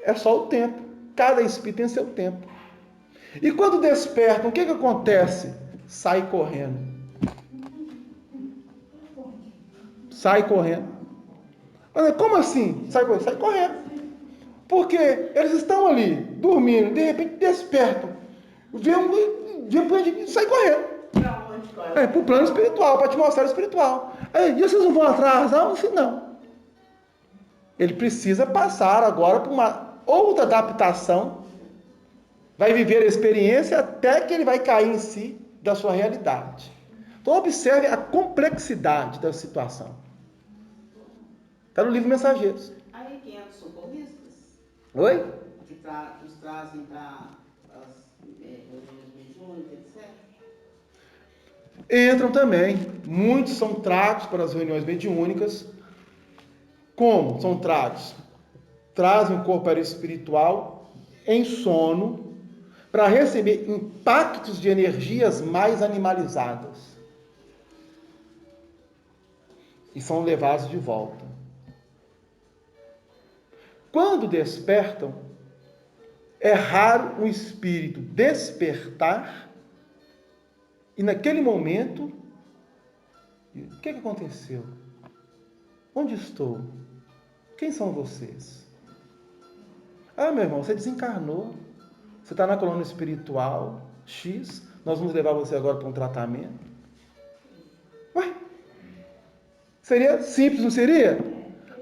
É só o tempo. Cada espírito tem seu tempo. E quando despertam, o que acontece? Sai correndo. Sai correndo. Como assim? Sai correndo? Sai correndo. Porque eles estão ali, dormindo, de repente despertam. Vê e sai correndo. Para o plano espiritual, para a atmosfera espiritual. Aí, e vocês não vão atrás? Não. Ele precisa passar agora por uma outra adaptação. Vai viver a experiência até que ele vai cair em si da sua realidade. Então observe a complexidade da situação. Está no livro Mensageiros. Aí quem é os socorristas? Oi? Que os trazem para as reuniões mediúnicas, etc. Entram também. Muitos são tragos para as reuniões mediúnicas. Como são tragos? Trazem o corpo espiritual em sono para receber impactos de energias mais animalizadas. E são levados de volta. Quando despertam, é raro um espírito despertar e naquele momento, o que aconteceu? Onde estou? Quem são vocês? Meu irmão, você desencarnou. Você está na colônia espiritual X, nós vamos levar você agora para um tratamento. Ué, seria simples, não seria?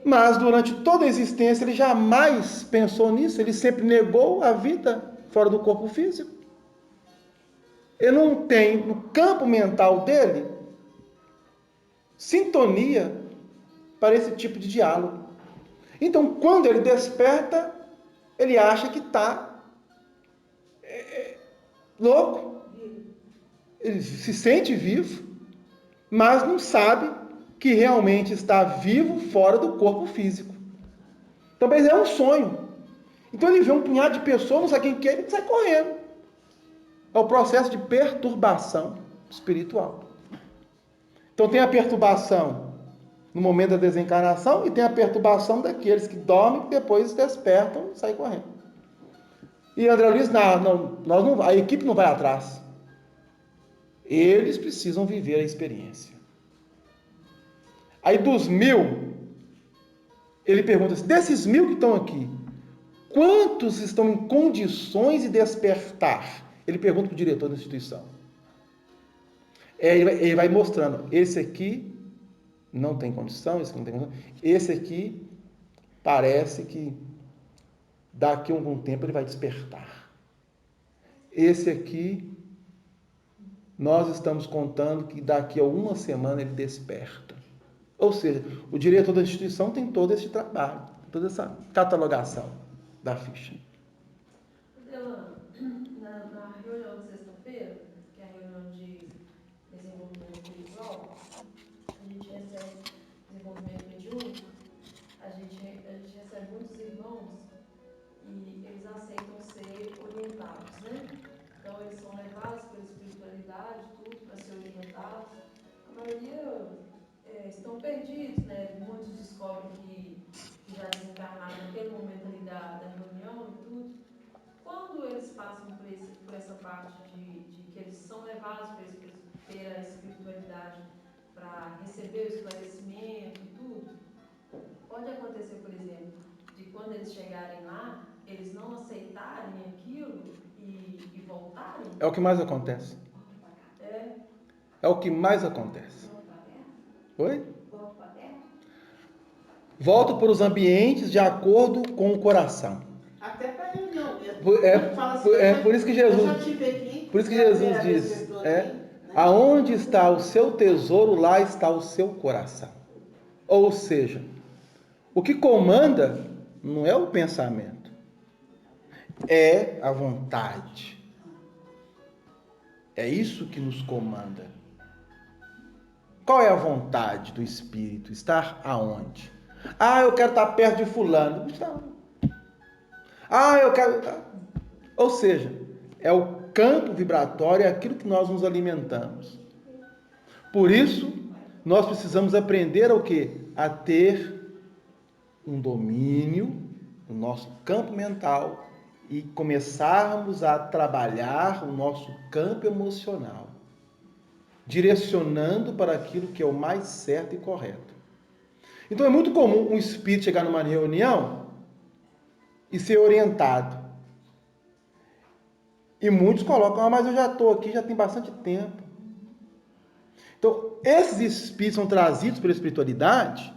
Mas durante toda a existência ele jamais pensou nisso, ele sempre negou a vida fora do corpo físico. Ele não tem no campo mental dele sintonia para esse tipo de diálogo. Então, quando ele desperta, ele acha que está louco. Ele se sente vivo, mas não sabe que realmente está vivo fora do corpo físico. Talvez é um sonho. Então ele vê um punhado de pessoas, não sabe quem que é, e sai correndo. É o processo de perturbação espiritual. Então tem a perturbação no momento da desencarnação e tem a perturbação daqueles que dormem e depois despertam e saem correndo. E André Luiz, a equipe não vai atrás. Eles precisam viver a experiência. Aí dos 1000, ele pergunta assim, desses 1000 que estão aqui, quantos estão em condições de despertar? Ele pergunta para o diretor da instituição. Ele vai mostrando, esse aqui não tem condição, esse aqui não tem condição, esse aqui parece que daqui a algum tempo ele vai despertar. Esse aqui, nós estamos contando que daqui a uma semana ele desperta. Ou seja, o diretor da instituição tem todo esse trabalho, toda essa catalogação da ficha. Delano, na reunião de sexta-feira, que é a reunião de desenvolvimento espiritual, a gente recebe desenvolvimento mediúnico, a gente recebe muitos irmãos e eles aceitam ser orientados, né? Então eles são levados pela espiritualidade, tudo para ser orientados. A maioria estão perdidos, né? Muitos descobrem que já desencarnaram naquele momento ali da reunião e tudo. Quando eles passam por essa parte de que eles são levados pela espiritualidade para receber o esclarecimento e tudo, pode acontecer, por exemplo, de quando eles chegarem lá, eles não aceitarem aquilo e voltarem? É o que mais acontece. É o que mais acontece. Oi? Volto para os ambientes de acordo com o coração. Até para reunião mesmo. Por isso que Jesus diz, aonde está o seu tesouro, lá está o seu coração. Ou seja, o que comanda não é o pensamento, é a vontade. É isso que nos comanda. Qual é a vontade do Espírito? Estar aonde? Eu quero estar perto de fulano. Eu quero... Ou seja, é o campo vibratório, é aquilo que nós nos alimentamos. Por isso, nós precisamos aprender o quê? A ter um domínio no nosso campo mental e começarmos a trabalhar o nosso campo emocional, direcionando para aquilo que é o mais certo e correto. Então é muito comum um espírito chegar numa reunião e ser orientado. E muitos colocam, mas eu já estou aqui, já tem bastante tempo. Então, esses espíritos são trazidos pela espiritualidade,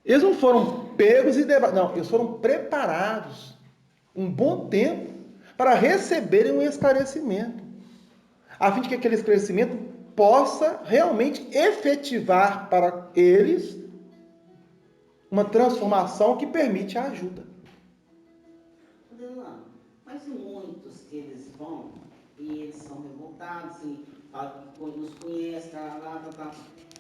eles não foram pegos e não, eles foram preparados um bom tempo para receberem um esclarecimento, a fim de que aquele esclarecimento possa realmente efetivar para eles uma transformação que permite a ajuda. Mas muitos que eles vão e eles são revoltados e nos conhecem,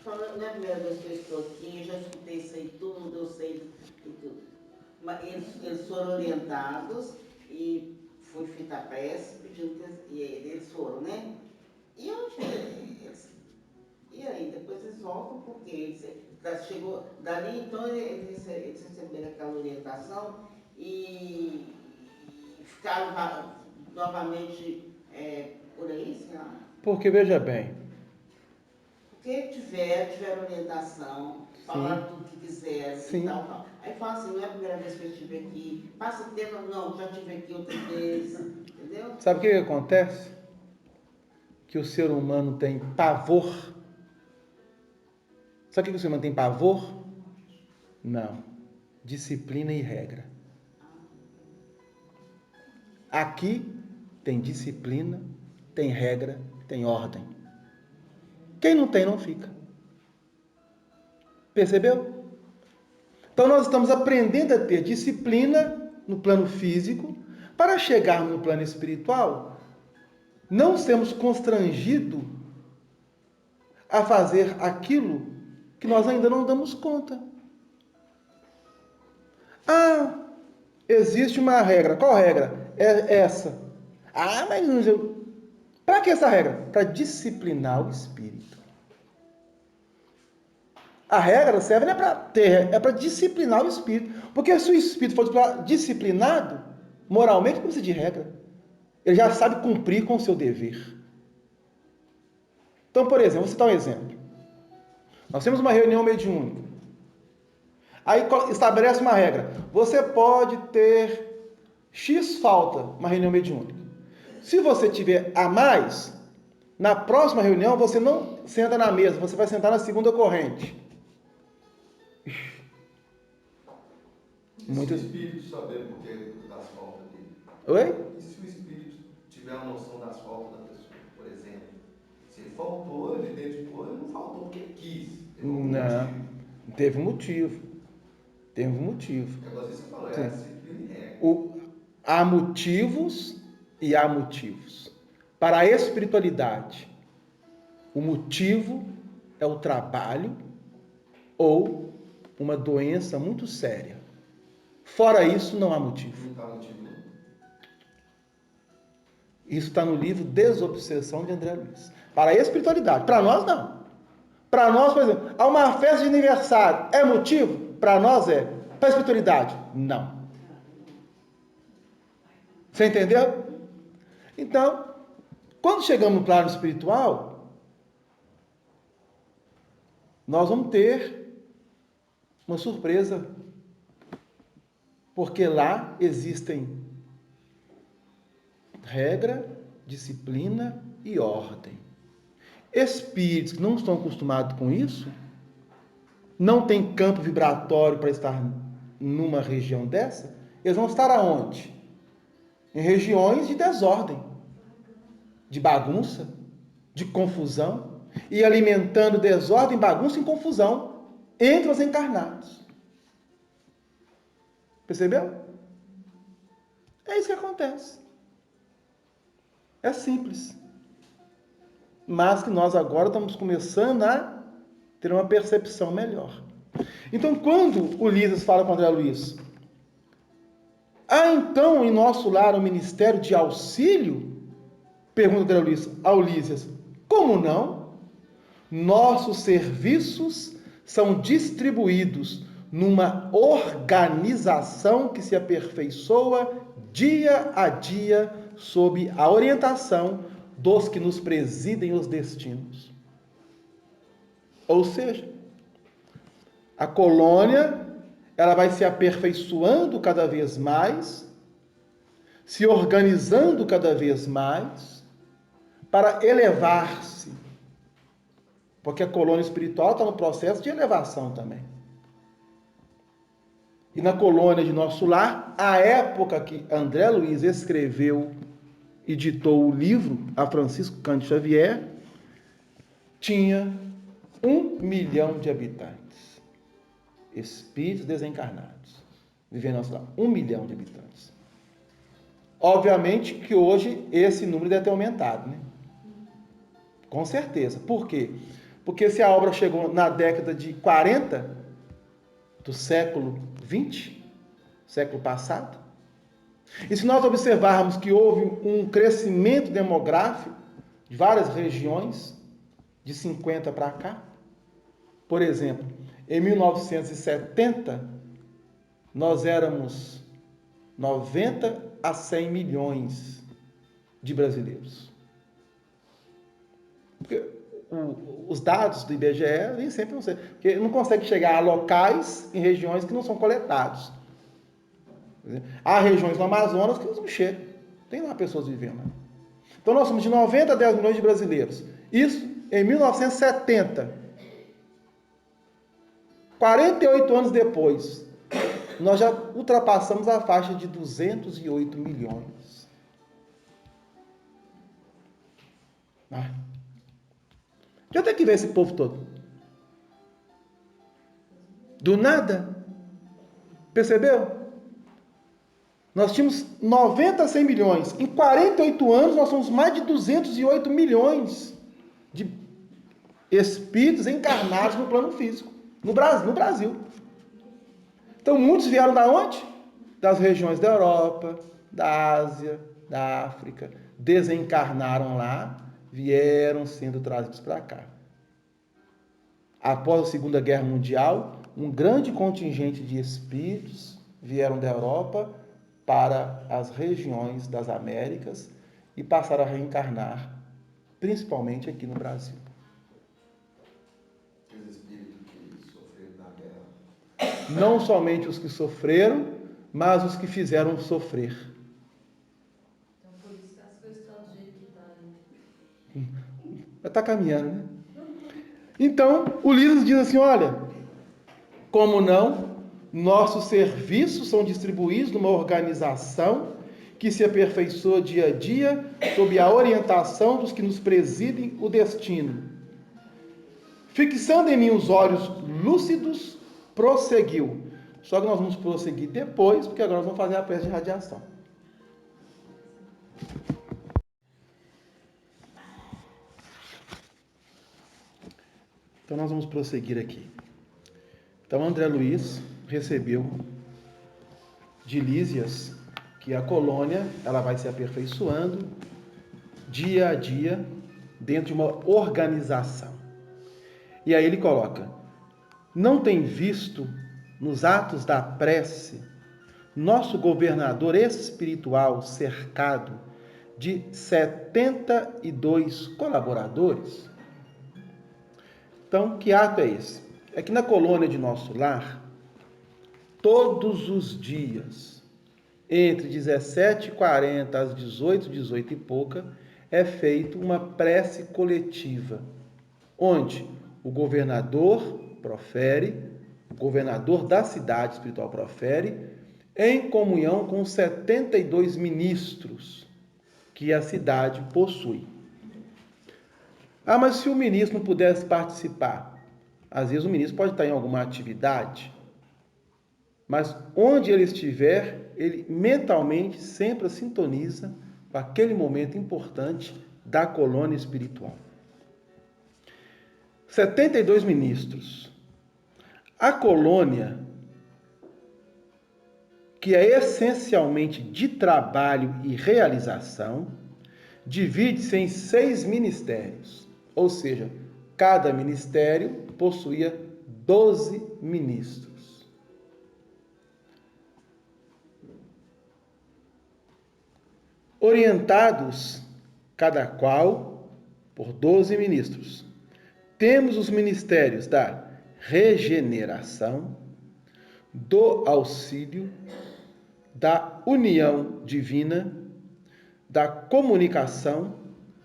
falando, não é a primeira vez que eu estou aqui, eu já escutei isso aí tudo, eu sei tudo. Mas eles foram orientados e foi feita a prece, pedindo que eles foram, né? E onde eles? E aí, depois eles voltam, porque eles chegou dali, então eles receberam aquela orientação e ficaram novamente por aí, sei lá. Porque, veja bem, porque tiveram orientação, falaram tudo que quiseram e tal. Aí fala assim, não é a primeira vez que eu estive aqui, passa tempo, não, já estive aqui outra vez, entendeu? Sabe o que acontece? Que o ser humano tem pavor. Sabe o que o ser humano tem pavor? Não. Disciplina e regra. Aqui tem disciplina, tem regra, tem ordem. Quem não tem, não fica. Percebeu? Então nós estamos aprendendo a ter disciplina no plano físico para chegarmos no plano espiritual, não sermos constrangidos a fazer aquilo que nós ainda não damos conta. Existe uma regra. Qual regra? É essa. Mas para que essa regra? Para disciplinar o espírito. A regra serve não é para ter, é para disciplinar o espírito. Porque se o espírito for disciplinado, moralmente, não precisa de regra. Ele já sabe cumprir com o seu dever. Então, por exemplo, vou citar um exemplo. Nós temos uma reunião mediúnica. Aí estabelece uma regra. Você pode ter X falta, uma reunião mediúnica. Se você tiver a mais, na próxima reunião você não senta na mesa, você vai sentar na segunda corrente. Muitos espíritos sabendo por que das faltas dele. Oi? E se o espírito tiver a noção das faltas da pessoa, por exemplo? Se ele faltou, ele dedicou, ele não faltou porque quis. Não, teve um motivo. Teve um motivo. Agora você falou, disciplina e regra. Há motivos e há motivos. Para a espiritualidade, o motivo é o trabalho ou uma doença muito séria. Fora isso, não há motivo. Não há motivo. Isso está no livro Desobsessão de André Luiz. Para a espiritualidade. Para nós, não. Para nós, por exemplo, há uma festa de aniversário. É motivo? Para nós é. Para a espiritualidade? Não. Você entendeu? Então, quando chegamos no plano espiritual, nós vamos ter uma surpresa. Porque lá existem regra, disciplina e ordem. Espíritos que não estão acostumados com isso, não têm campo vibratório para estar numa região dessa, eles vão estar aonde? Em regiões de desordem, de bagunça, de confusão, e alimentando desordem, bagunça e confusão entre os encarnados. Percebeu? É isso que acontece. É simples. Mas que nós agora estamos começando a ter uma percepção melhor. Então, quando Ulisses fala com André Luiz, há então em nosso lar um ministério de auxílio? Pergunta André Luiz a Ulisses. Como não? Nossos serviços são distribuídos numa organização que se aperfeiçoa dia a dia sob a orientação dos que nos presidem os destinos. Ou seja, a colônia, ela vai se aperfeiçoando cada vez mais, se organizando cada vez mais, para elevar-se. Porque a colônia espiritual está no processo de elevação também. E na colônia de nosso lar, a época que André Luiz escreveu e ditou o livro a Francisco Cândido Xavier, tinha 1 milhão de habitantes. Espíritos desencarnados. Vivendo nosso lar. 1 milhão de habitantes. Obviamente que hoje esse número deve ter aumentado, né? Com certeza. Por quê? Porque se a obra chegou na década de 40 do século 20, século passado, e se nós observarmos que houve um crescimento demográfico de várias regiões, de 50 para cá, por exemplo, em 1970, nós éramos 90 a 100 milhões de brasileiros. Porque os dados do IBGE nem sempre não sei, porque não consegue chegar a locais em regiões que não são coletados. Há regiões no Amazonas que não chegam. Tem lá pessoas vivendo. Então nós somos de 90 a 10 milhões de brasileiros. Isso em 1970. 48 anos depois, nós já ultrapassamos a faixa de 208 milhões. De onde é que vem esse povo todo? Do nada. Percebeu? Nós tínhamos 90 a 100 milhões. Em 48 anos, nós somos mais de 208 milhões de espíritos encarnados no plano físico. No Brasil. Então, muitos vieram da onde? Das regiões da Europa, da Ásia, da África. Desencarnaram lá, vieram sendo trazidos para cá. Após a Segunda Guerra Mundial, um grande contingente de espíritos vieram da Europa para as regiões das Américas e passaram a reencarnar, principalmente aqui no Brasil. Os espíritos que sofreram na guerra. Não somente os que sofreram, mas os que fizeram sofrer. Então, por isso que as coisas estão do jeito que estão aí. Está caminhando, né? Então, o Ulisses diz assim, olha, como não, nossos serviços são distribuídos numa organização que se aperfeiçoa dia a dia sob a orientação dos que nos presidem o destino. Fixando em mim os olhos lúcidos, prosseguiu. Só que nós vamos prosseguir depois, porque agora nós vamos fazer a prece de radiação. Então nós vamos prosseguir aqui. Então André Luiz recebeu de Lísias que a colônia ela vai se aperfeiçoando dia a dia dentro de uma organização. E aí ele coloca: não tem visto nos atos da prece nosso governador espiritual cercado de 72 colaboradores? Então, que ato é esse? É que na colônia de nosso lar, todos os dias, entre 17h40 às 18h, 18 e pouca, é feita uma prece coletiva, onde o governador profere, o governador da cidade espiritual profere, em comunhão com 72 ministros que a cidade possui. Ah, mas se o ministro não pudesse participar? Às vezes o ministro pode estar em alguma atividade, mas onde ele estiver, ele mentalmente sempre sintoniza com aquele momento importante da colônia espiritual. 72 ministros. A colônia, que é essencialmente de trabalho e realização, divide-se em 6 ministérios, ou seja, cada ministério possuía 12 ministros. Orientados, cada qual, por 12 ministros. Temos os ministérios da regeneração, do auxílio, da união divina, da comunicação,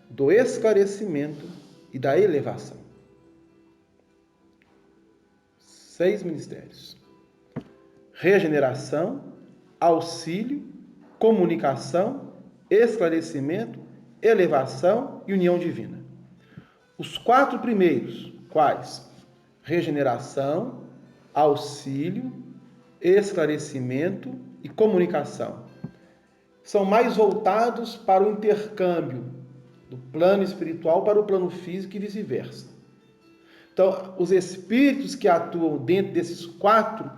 do esclarecimento e da elevação. 6 ministérios: regeneração, auxílio, comunicação, esclarecimento, elevação e união divina. Os 4 primeiros, quais? Regeneração, auxílio, esclarecimento e comunicação, são mais voltados para o intercâmbio do plano espiritual para o plano físico e vice-versa. Então, os espíritos que atuam dentro desses 4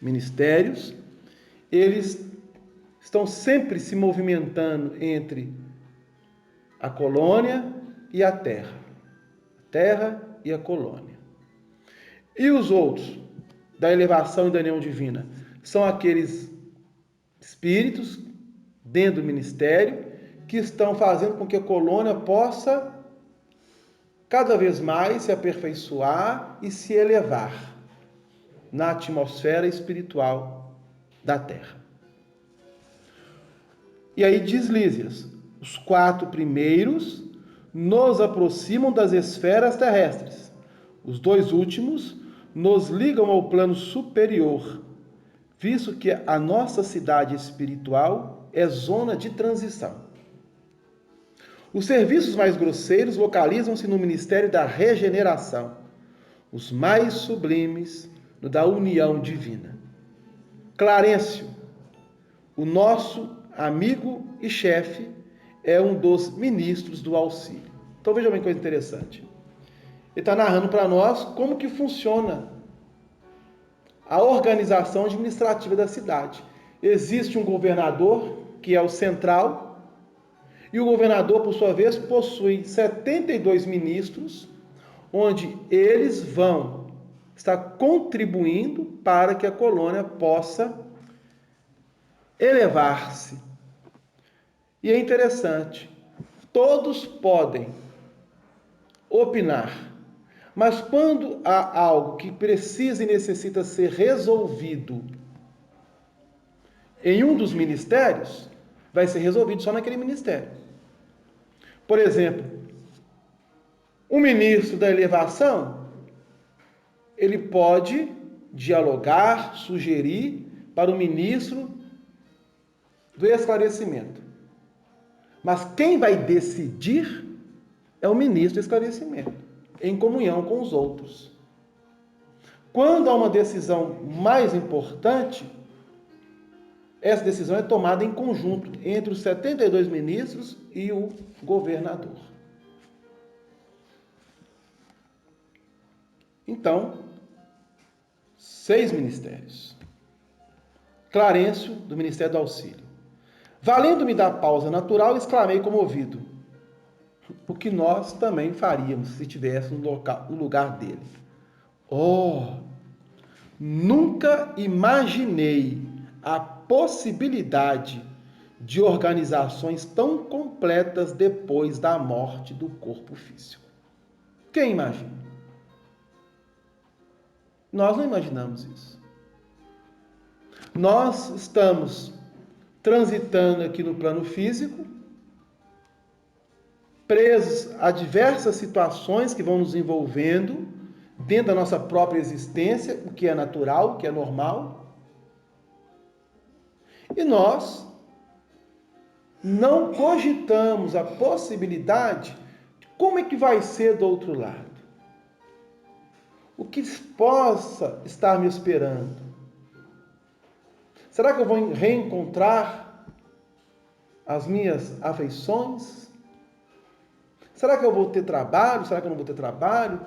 ministérios, eles estão sempre se movimentando entre a colônia e a terra e a colônia. E os outros, da elevação e da união divina, são aqueles espíritos dentro do ministério que estão fazendo com que a colônia possa cada vez mais se aperfeiçoar e se elevar na atmosfera espiritual da Terra. E aí diz Lísias: os 4 primeiros nos aproximam das esferas terrestres. Os 2 últimos nos ligam ao plano superior, visto que a nossa cidade espiritual é zona de transição. Os serviços mais grosseiros localizam-se no ministério da regeneração, os mais sublimes no da união divina. Clarencio, o nosso amigo e chefe, é um dos ministros do auxílio. Então veja bem que coisa interessante. Ele está narrando para nós como que funciona a organização administrativa da cidade. Existe um governador, que é o central, e o governador, por sua vez, possui 72 ministros, onde eles vão estar contribuindo para que a colônia possa elevar-se. E é interessante, todos podem opinar, mas quando há algo que precisa e necessita ser resolvido em um dos ministérios, vai ser resolvido só naquele ministério. Por exemplo, o ministro da elevação, ele pode dialogar, sugerir para o ministro do esclarecimento. Mas quem vai decidir é o ministro do esclarecimento, em comunhão com os outros. Quando há uma decisão mais importante, essa decisão é tomada em conjunto entre os 72 ministros e o governador. Então, 6 ministérios. Clarêncio, do Ministério do Auxílio. Valendo-me da pausa natural, exclamei comovido: o que nós também faríamos se estivéssemos no lugar dele. Oh, nunca imaginei a possibilidade de organizações tão completas depois da morte do corpo físico. Quem imagina? Nós não imaginamos isso. Nós estamos transitando aqui no plano físico, presos a diversas situações que vão nos envolvendo dentro da nossa própria existência, o que é natural, o que é normal. E nós não cogitamos a possibilidade de como é que vai ser do outro lado. O que possa estar me esperando? Será que eu vou reencontrar as minhas afeições? Será que eu vou ter trabalho? Será que eu não vou ter trabalho?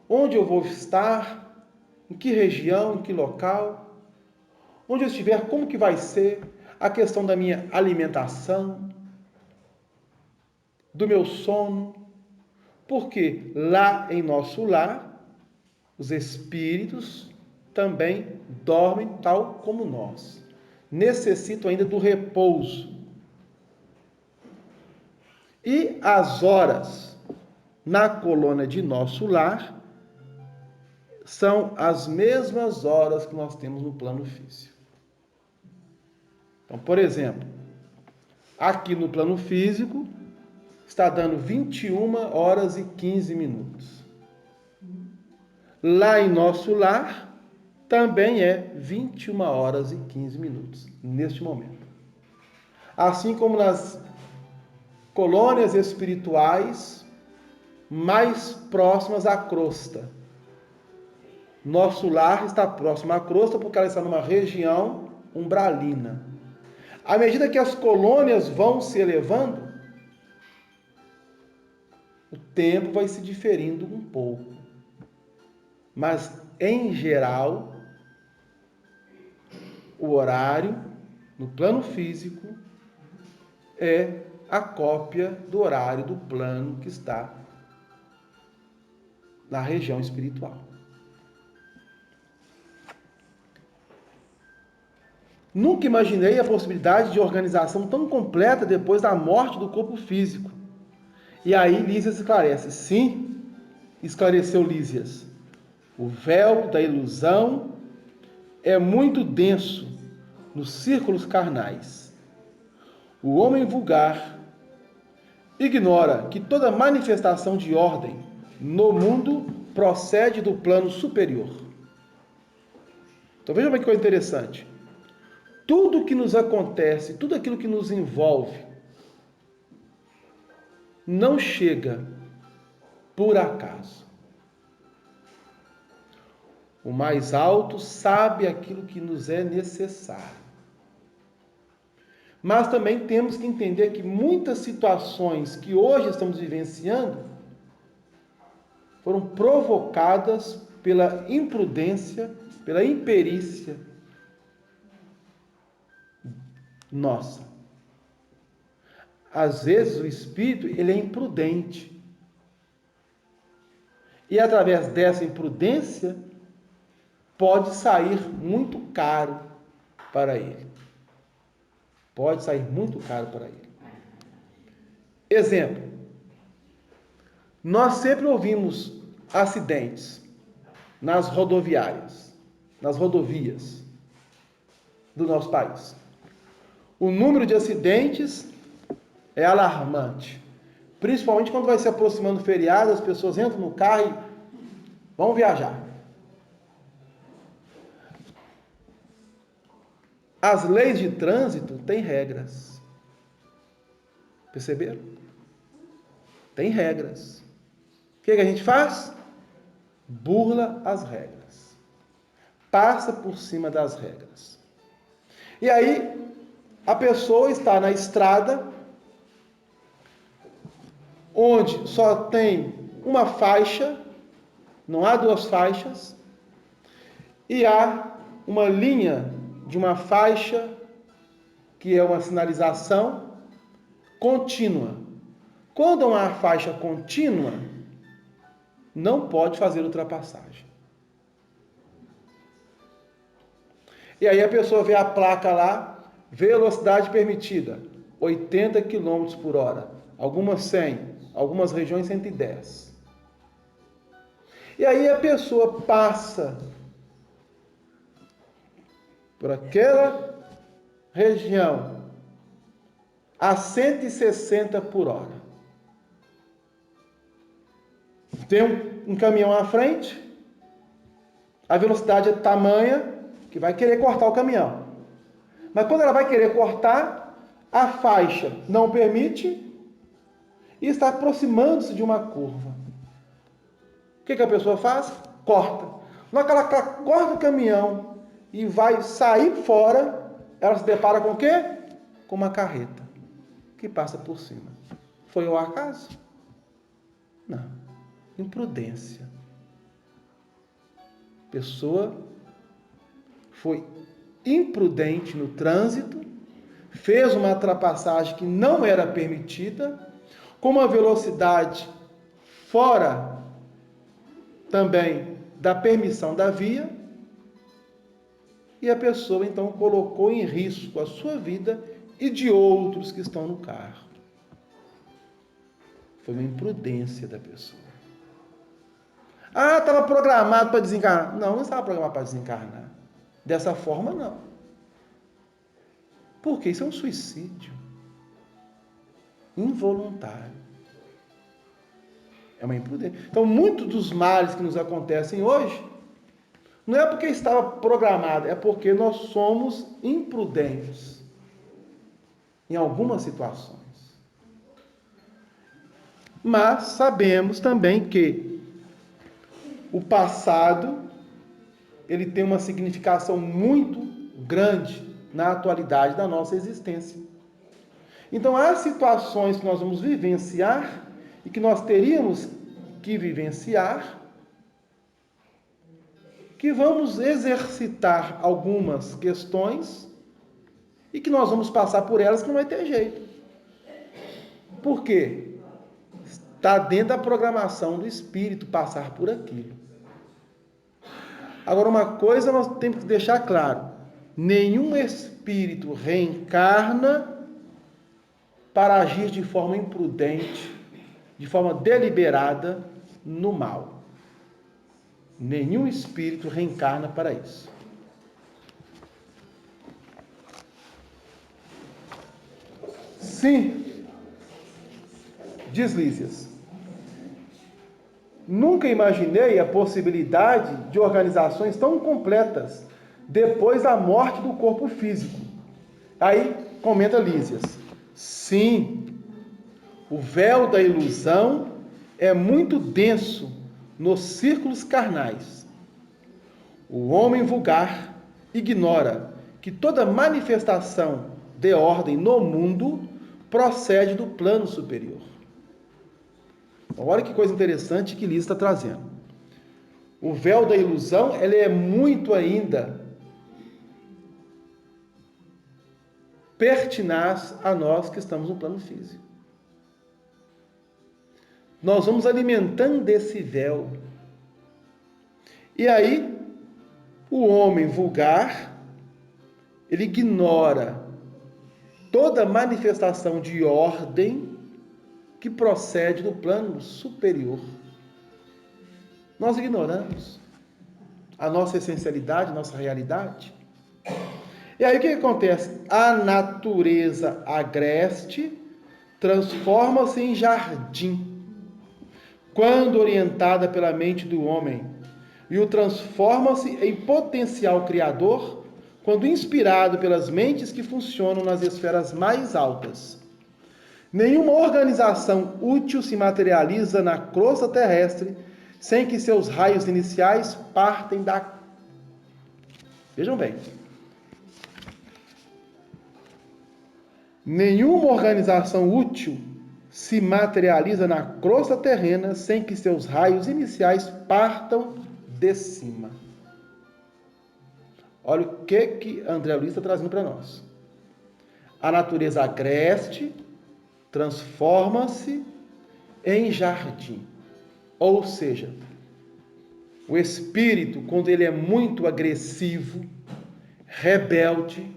Onde eu vou estar? Em que região? Em que local? Onde eu estiver, como que vai ser? A questão da minha alimentação, do meu sono. Porque lá em nosso lar, os espíritos também dormem tal como nós. Necessitam ainda do repouso. E as horas na colônia de nosso lar são as mesmas horas que nós temos no plano físico. Então, por exemplo, aqui no plano físico está dando 21 horas e 15 minutos. Lá em nosso lar também é 21 horas e 15 minutos, neste momento. Assim como nas colônias espirituais mais próximas à crosta. Nosso lar está próximo à crosta porque ela está numa região umbralina. À medida que as colônias vão se elevando, o tempo vai se diferindo um pouco. Mas, em geral, o horário no plano físico é a cópia do horário do plano que está na região espiritual. Nunca imaginei a possibilidade de organização tão completa depois da morte do corpo físico. E aí Lísias esclarece. Sim, esclareceu Lísias. O véu da ilusão é muito denso nos círculos carnais. O homem vulgar ignora que toda manifestação de ordem no mundo procede do plano superior. Então veja bem que coisa interessante. Tudo que nos acontece, tudo aquilo que nos envolve, não chega por acaso. O mais alto sabe aquilo que nos é necessário. Mas também temos que entender que muitas situações que hoje estamos vivenciando foram provocadas pela imprudência, pela imperícia nossa. Às vezes o espírito ele é imprudente. E através dessa imprudência pode sair muito caro para ele. Pode sair muito caro para ele. Exemplo. Nós sempre ouvimos acidentes nas rodoviárias, nas rodovias do nosso país. O número de acidentes é alarmante. Principalmente quando vai se aproximando do feriado, as pessoas entram no carro e vão viajar. As leis de trânsito têm regras. Perceberam? Tem regras. O que a gente faz? Burla as regras. Passa por cima das regras. E aí, a pessoa está na estrada, onde só tem uma faixa, não há duas faixas, e há uma linha de uma faixa que é uma sinalização contínua. Quando há uma faixa contínua, não pode fazer ultrapassagem. E aí a pessoa vê a placa lá, velocidade permitida, 80 km por hora, algumas 100, algumas regiões 110. E aí a pessoa passa por aquela região a 160 por hora. Tem um caminhão à frente, a velocidade é tamanha que vai querer cortar o caminhão. Mas quando ela vai querer cortar, a faixa não permite e está aproximando-se de uma curva. O que a pessoa faz? Corta. Na hora que ela corta o caminhão e vai sair fora, ela se depara com o quê? Com uma carreta que passa por cima. Foi o acaso? Não. Imprudência. A pessoa foi imprudente no trânsito, fez uma ultrapassagem que não era permitida, com uma velocidade fora também da permissão da via, e a pessoa então colocou em risco a sua vida e de outros que estão no carro. Foi uma imprudência da pessoa. Ah, estava programado para desencarnar. Não estava programado para desencarnar. Dessa forma, não. Porque isso é um suicídio involuntário. É uma imprudência. Então, muitos dos males que nos acontecem hoje, não é porque estava programado, é porque nós somos imprudentes em algumas situações. Mas sabemos também que o passado, ele tem uma significação muito grande na atualidade da nossa existência. Então, há situações que nós vamos vivenciar e que nós teríamos que vivenciar, que vamos exercitar algumas questões e que nós vamos passar por elas que não vai ter jeito. Por quê? Está dentro da programação do espírito passar por aquilo. Agora, uma coisa nós temos que deixar claro: nenhum espírito reencarna para agir de forma imprudente, de forma deliberada no mal. Nenhum espírito reencarna para isso. Sim, diz Lísias, nunca imaginei a possibilidade de organizações tão completas depois da morte do corpo físico. Aí comenta Lísias, sim, o véu da ilusão é muito denso nos círculos carnais. O homem vulgar ignora que toda manifestação de ordem no mundo procede do plano superior. Olha que coisa interessante que Lísias está trazendo. O véu da ilusão, ele é muito ainda pertinaz a nós que estamos no plano físico. Nós vamos alimentando esse véu. E aí, o homem vulgar, ele ignora toda manifestação de ordem que procede do plano superior. Nós ignoramos a nossa essencialidade, a nossa realidade. E aí o que acontece? A natureza agreste transforma-se em jardim quando orientada pela mente do homem, e o transforma-se em potencial criador quando inspirado pelas mentes que funcionam nas esferas mais altas. Nenhuma organização útil se materializa na crosta terrestre sem que seus raios iniciais partem da... Vejam bem. Nenhuma organização útil se materializa na crosta terrena sem que seus raios iniciais partam de cima. Olha o que André Luiz está trazendo para nós. A natureza agreste transforma-se em jardim. Ou seja, o espírito, quando ele é muito agressivo, rebelde,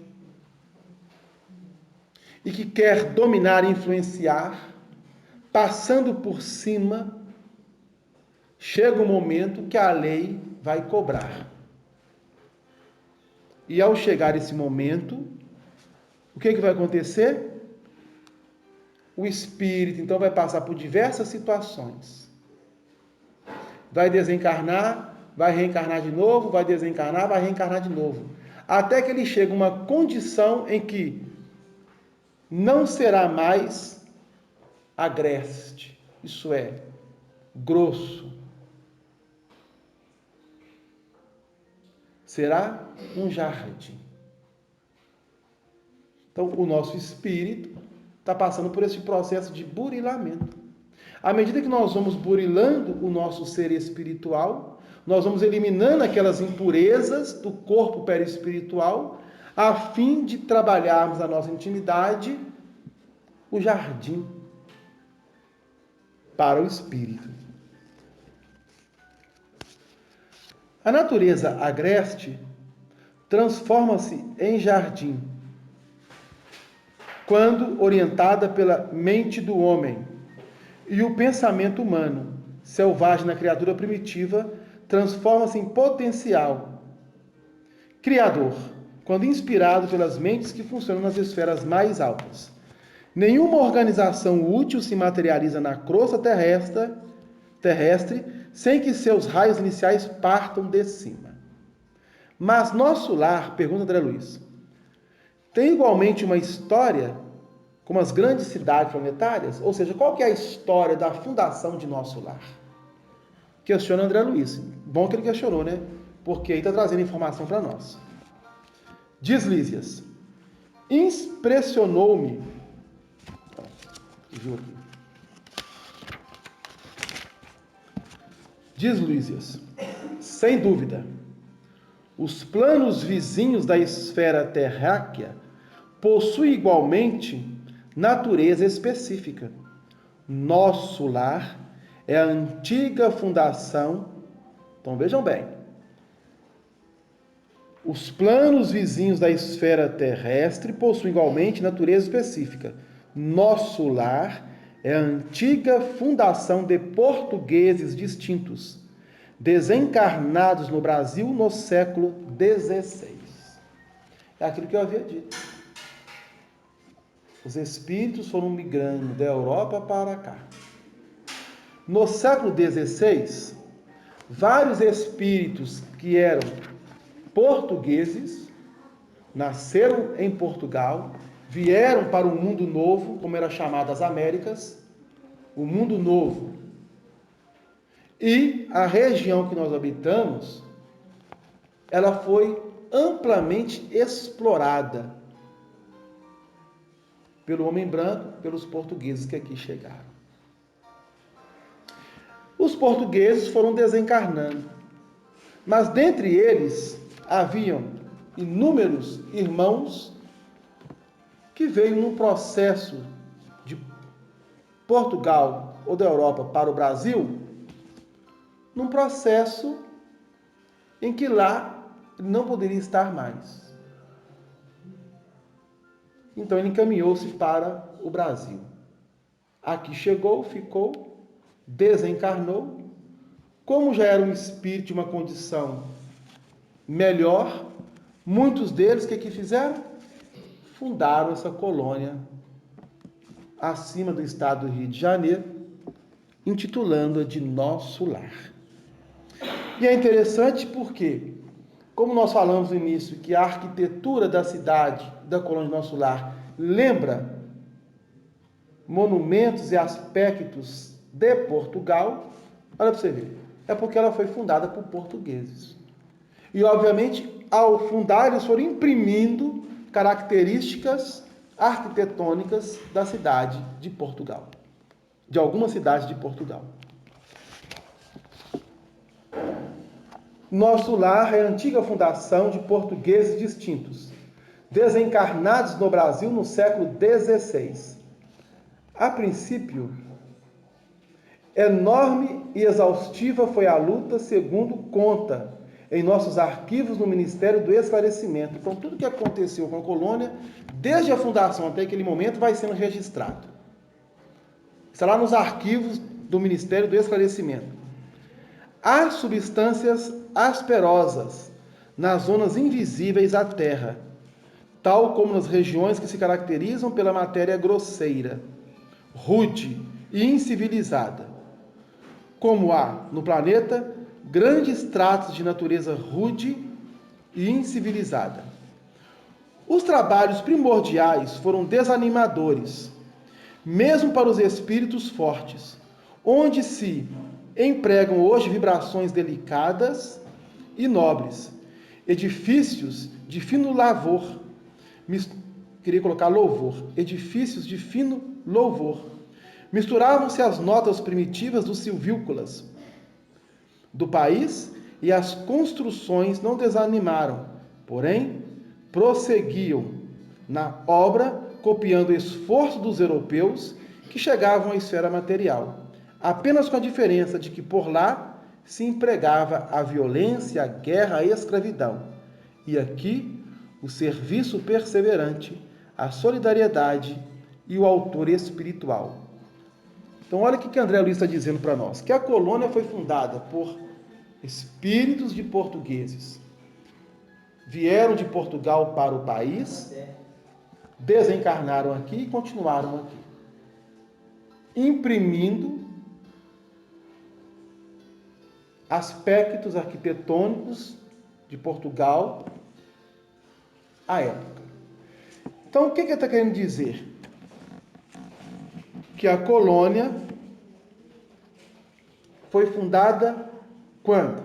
e que quer dominar e influenciar, passando por cima, chega um momento que a lei vai cobrar. E ao chegar esse momento, o que vai acontecer? O espírito, então, vai passar por diversas situações. Vai desencarnar, vai reencarnar de novo, vai desencarnar, vai reencarnar de novo. Até que ele chega a uma condição em que não será mais agreste, isso é, grosso. Será um jardim. Então, o nosso espírito está passando por esse processo de burilamento. À medida que nós vamos burilando o nosso ser espiritual, nós vamos eliminando aquelas impurezas do corpo perispiritual, a fim de trabalharmos na nossa intimidade o jardim para o espírito. A natureza agreste transforma-se em jardim quando orientada pela mente do homem, e o pensamento humano, selvagem na criatura primitiva, transforma-se em potencial criador, quando inspirado pelas mentes que funcionam nas esferas mais altas. Nenhuma organização útil se materializa na crosta terrestre sem que seus raios iniciais partam de cima. Mas nosso lar, pergunta André Luiz, tem igualmente uma história como as grandes cidades planetárias? Ou seja, qual que é a história da fundação de nosso lar? Questiona André Luiz. Bom que ele questionou, né? Porque aí está trazendo informação para nós. Diz Lísias, impressionou-me. Diz Lísias, sem dúvida, os planos vizinhos da esfera terráquea possuem igualmente natureza específica. Nosso lar é a antiga fundação. Então vejam bem. Os planos vizinhos da esfera terrestre possuem igualmente natureza específica. Nosso lar é a antiga fundação de portugueses distintos, desencarnados no Brasil no século XVI. É aquilo que eu havia dito. Os espíritos foram migrando da Europa para cá. No século XVI, vários espíritos que eram portugueses, nasceram em Portugal, vieram para o mundo novo, como era chamado as Américas, o mundo novo. E a região que nós habitamos, ela foi amplamente explorada pelo homem branco, pelos portugueses que aqui chegaram. Os portugueses foram desencarnando, mas dentre eles haviam inúmeros irmãos que veio num processo de Portugal ou da Europa para o Brasil, num processo em que lá ele não poderia estar mais. Então ele encaminhou-se para o Brasil. Aqui chegou, ficou, desencarnou. Como já era um espírito de uma condição melhor, muitos deles, o que fizeram? Fundaram essa colônia acima do estado do Rio de Janeiro, intitulando-a de Nosso Lar. E é interessante porque, como nós falamos no início, que a arquitetura da cidade, da colônia de Nosso Lar, lembra monumentos e aspectos de Portugal, olha para você ver, é porque ela foi fundada por portugueses. E, obviamente, ao fundar, eles foram imprimindo características arquitetônicas da cidade de Portugal. de alguma cidade de Portugal. Nosso lar é a antiga fundação de portugueses distintos, desencarnados no Brasil no século XVI. A princípio, enorme e exaustiva foi a luta, segundo conta em nossos arquivos no Ministério do Esclarecimento. Então, tudo que aconteceu com a colônia, desde a fundação até aquele momento, vai sendo registrado. Está lá nos arquivos do Ministério do Esclarecimento. Há substâncias asperosas nas zonas invisíveis à terra, tal como nas regiões que se caracterizam pela matéria grosseira, rude e incivilizada. Como há no planeta grandes tratos de natureza rude e incivilizada. Os trabalhos primordiais foram desanimadores, mesmo para os espíritos fortes, onde se empregam hoje vibrações delicadas e nobres, edifícios de fino louvor, edifícios de fino louvor. Misturavam-se as notas primitivas dos silvícolas do país e as construções não desanimaram, porém prosseguiam na obra, copiando o esforço dos europeus que chegavam à esfera material, apenas com a diferença de que por lá se empregava a violência, a guerra, a escravidão, e aqui o serviço perseverante, a solidariedade e o autor espiritual. Então, olha o que André Luiz está dizendo para nós, que a colônia foi fundada por espíritos de portugueses. Vieram de Portugal para o país, desencarnaram aqui e continuaram aqui, imprimindo aspectos arquitetônicos de Portugal à época. Então, o que ele está querendo dizer? Que a colônia foi fundada quando?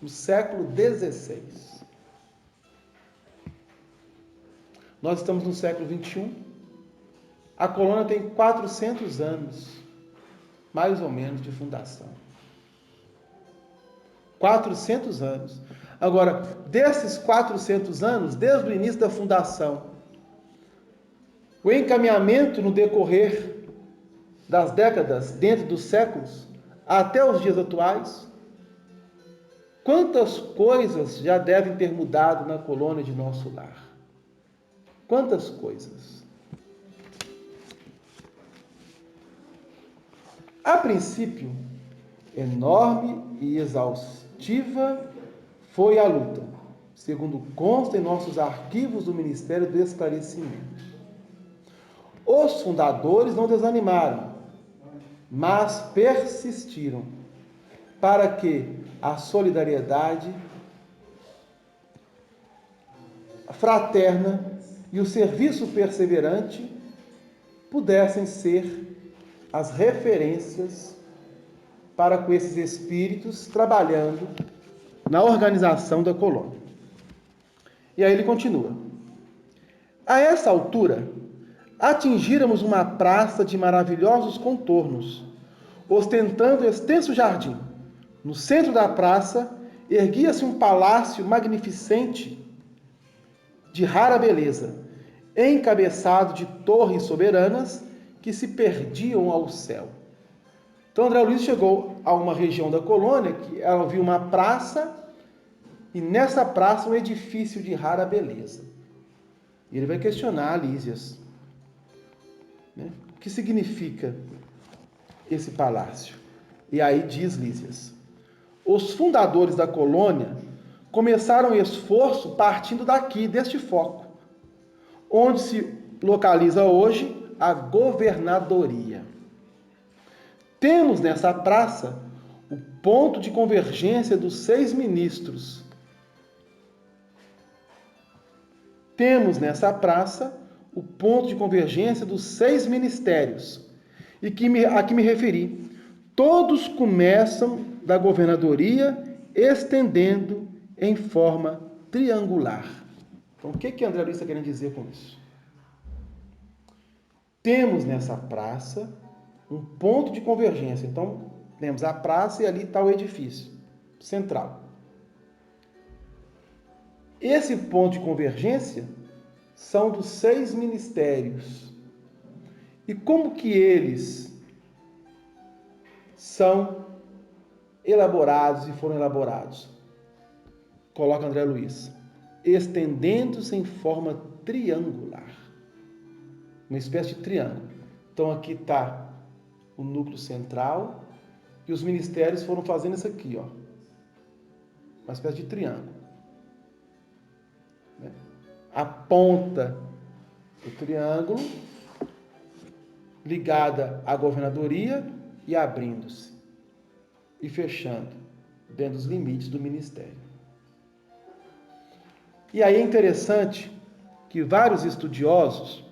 No século XVI. Nós estamos no século XXI. A colônia tem 400 anos, mais ou menos, de fundação. 400 anos. Agora, desses 400 anos, desde o início da fundação, o encaminhamento no decorrer das décadas, dentro dos séculos, até os dias atuais, quantas coisas já devem ter mudado na colônia de nosso lar? Quantas coisas? A princípio, enorme e exaustiva foi a luta, segundo consta em nossos arquivos do Ministério do Esclarecimento. Os fundadores não desanimaram, mas persistiram, para que a solidariedade fraterna e o serviço perseverante pudessem ser as referências para com esses espíritos trabalhando na organização da colônia. E aí ele continua. A essa altura, atingíramos uma praça de maravilhosos contornos, ostentando extenso jardim. No centro da praça, erguia-se um palácio magnificente, de rara beleza, encabeçado de torres soberanas que se perdiam ao céu. Então André Luiz chegou a uma região da colônia que ela viu uma praça e nessa praça um edifício de rara beleza. E ele vai questionar a Lísias, né? O que significa esse palácio? E aí diz Lísias: os fundadores da colônia começaram o esforço partindo daqui, deste foco, onde se localiza hoje a governadoria. Temos nessa praça o ponto de convergência dos 6 ministros. Temos nessa praça o ponto de convergência dos 6 ministérios, e a que me referi. Todos começam da governadoria, estendendo em forma triangular. Então, o que André Luiz está querendo dizer com isso? temos nessa praça um ponto de convergência. Então, temos a praça e ali está o edifício central. Esse ponto de convergência são dos 6 ministérios. E como que eles são elaborados e foram elaborados? Coloca André Luiz. Estendendo-se em forma triangular. Uma espécie de triângulo. Então aqui está o núcleo central e os ministérios foram fazendo isso aqui, ó. Uma espécie de triângulo. A ponta do triângulo ligada à governadoria e abrindo-se e fechando dentro dos limites do ministério. E aí é interessante que vários estudiosos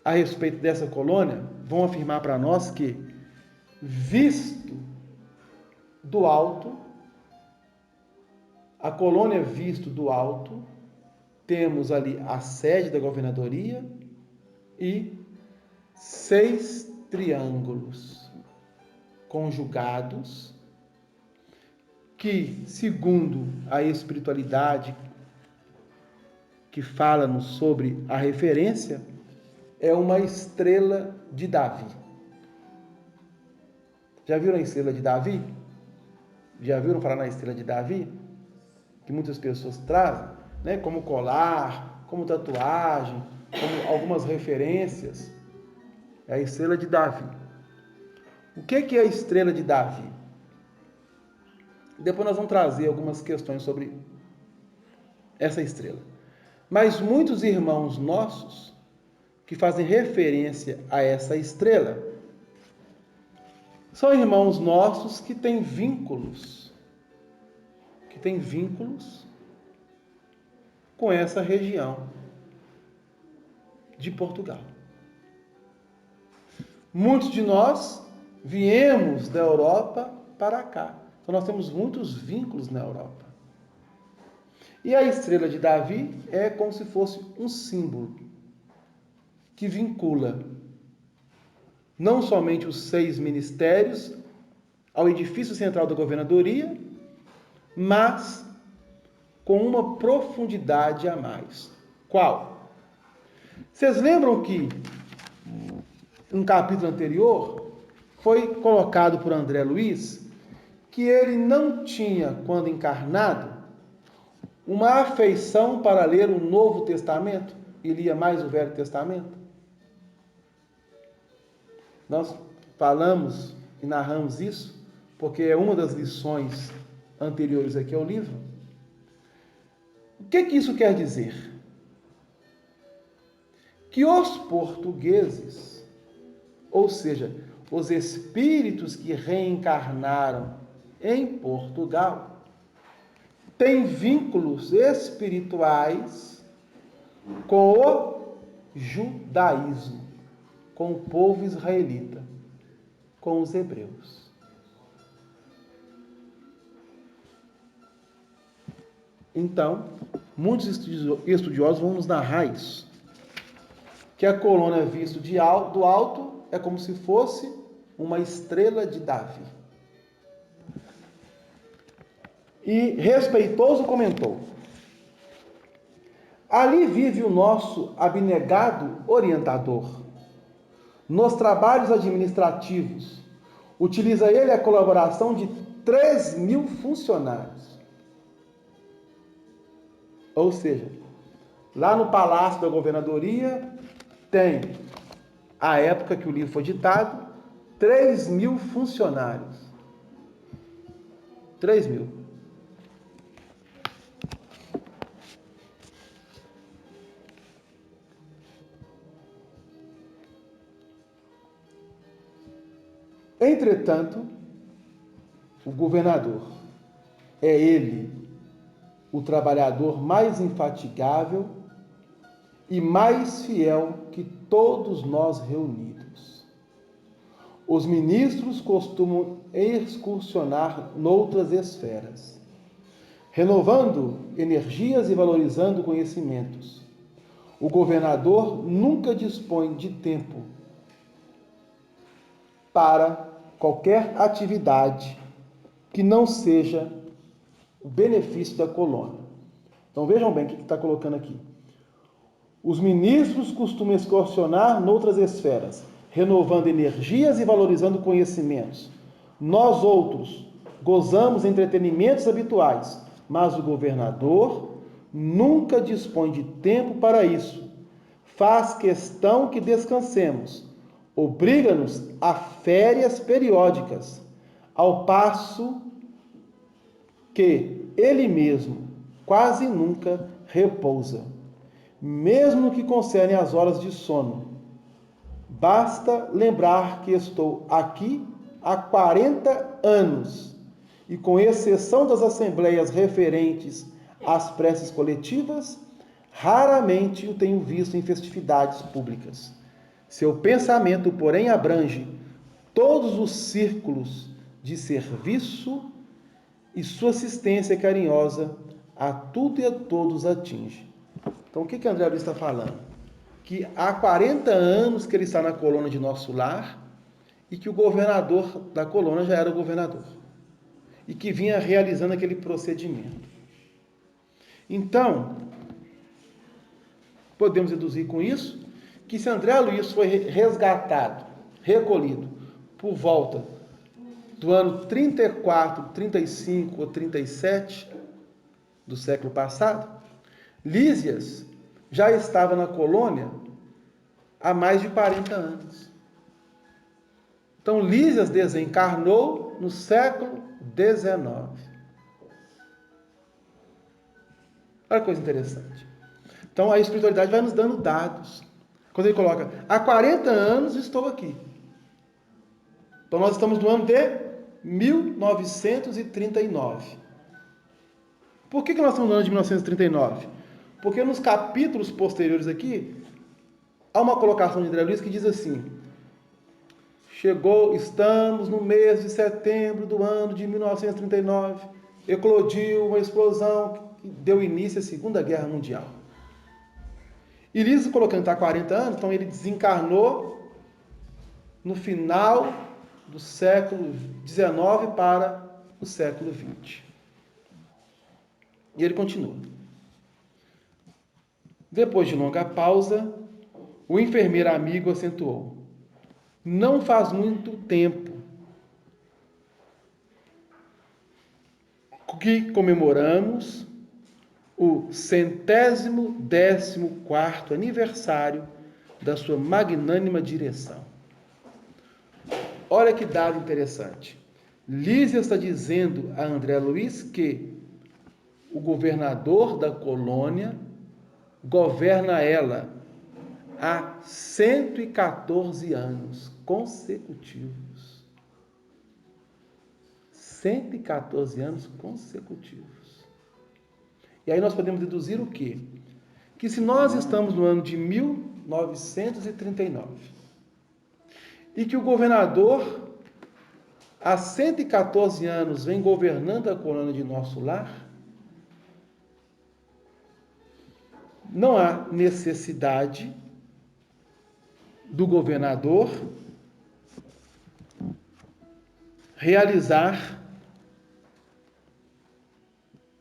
a respeito dessa colônia vão afirmar para nós que, visto do alto, a colônia visto do alto, temos ali a sede da governadoria e 6 triângulos conjugados que, segundo a espiritualidade que fala-nos sobre a referência, é uma estrela de Davi. Já viram a estrela de Davi? Já viram falar na estrela de Davi? Que muitas pessoas trazem, né? Como colar, como tatuagem, como algumas referências. É a estrela de Davi. O que é a estrela de Davi? Depois nós vamos trazer algumas questões sobre essa estrela. Mas muitos irmãos nossos que fazem referência a essa estrela são irmãos nossos que têm vínculos com essa região de Portugal. Muitos de nós viemos da Europa para cá. Então nós temos muitos vínculos na Europa. E a estrela de Davi é como se fosse um símbolo que vincula não somente os 6 ministérios ao edifício central da governadoria, mas com uma profundidade a mais. Qual? Vocês lembram que no capítulo anterior foi colocado por André Luiz que ele não tinha, quando encarnado, uma afeição para ler o Novo Testamento e lia mais o Velho Testamento? Nós falamos e narramos isso porque é uma das lições anteriores aqui ao livro. O que isso quer dizer? Que os portugueses, ou seja, os espíritos que reencarnaram em Portugal, têm vínculos espirituais com o judaísmo, com o povo israelita, com os hebreus. Então, muitos estudiosos vão nos narrar isso, que a colônia vista do alto é como se fosse uma estrela de Davi. E respeitoso comentou: ali vive o nosso abnegado orientador. Nos trabalhos administrativos, utiliza ele a colaboração de 3.000 funcionários. Ou seja, lá no Palácio da Governadoria tem, a época que o livro foi ditado, 3.000 funcionários. 3.000. Entretanto, o governador é ele, o trabalhador mais infatigável e mais fiel que todos nós reunidos. Os ministros costumam excursionar noutras esferas, renovando energias e valorizando conhecimentos. O governador nunca dispõe de tempo para qualquer atividade que não seja o benefício da colônia. Então vejam bem o que está colocando aqui. Os ministros costumam excursionar noutras esferas, renovando energias e valorizando conhecimentos. Nós outros gozamos entretenimentos habituais, mas o governador nunca dispõe de tempo para isso. Faz questão que descansemos. Obriga-nos a férias periódicas, ao passo que ele mesmo quase nunca repousa, mesmo no que concerne às horas de sono. Basta lembrar que estou aqui há 40 anos e, com exceção das assembleias referentes às preces coletivas, raramente o tenho visto em festividades públicas. Seu pensamento, porém, abrange todos os círculos de serviço e sua assistência carinhosa a tudo e a todos atinge. Então, o que André Luiz está falando? Que há 40 anos que ele está na colônia de Nosso Lar e que o governador da colônia já era o governador e que vinha realizando aquele procedimento. Então, podemos deduzir com isso que se André Luiz foi resgatado, recolhido, por volta do ano 34, 35 ou 37 do século passado, Lísias já estava na colônia há mais de 40 anos. Então, Lísias desencarnou no século XIX. Olha que coisa interessante. Então, a espiritualidade vai nos dando dados. Quando ele coloca, há 40 anos estou aqui. Então, nós estamos no ano de 1939. Por que nós estamos no ano de 1939? Porque nos capítulos posteriores aqui, há uma colocação de André Luiz que diz assim: estamos no mês de setembro do ano de 1939, eclodiu uma explosão que deu início à Segunda Guerra Mundial. E Lísias colocando há 40 anos, então ele desencarnou no final do século XIX para o século XX. E ele continua. Depois de longa pausa, o enfermeiro amigo acentuou: não faz muito tempo que comemoramos o 114º aniversário da sua magnânima direção. Olha que dado interessante. Lísias está dizendo a André Luiz que o governador da colônia governa ela há 114 anos consecutivos. 114 anos consecutivos. E aí nós podemos deduzir o quê? Que se nós estamos no ano de 1939 e que o governador há 114 anos vem governando a colônia de Nosso Lar, não há necessidade do governador realizar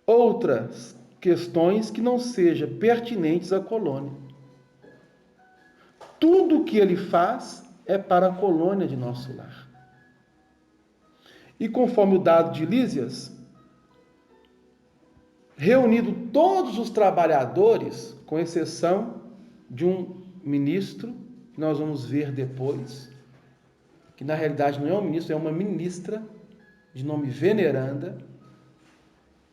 outras questões que não sejam pertinentes à colônia. Tudo o que ele faz é para a colônia de Nosso Lar. E conforme o dado de Lísias, reunido todos os trabalhadores, com exceção de um ministro, que nós vamos ver depois, que na realidade não é um ministro, é uma ministra, de nome Veneranda.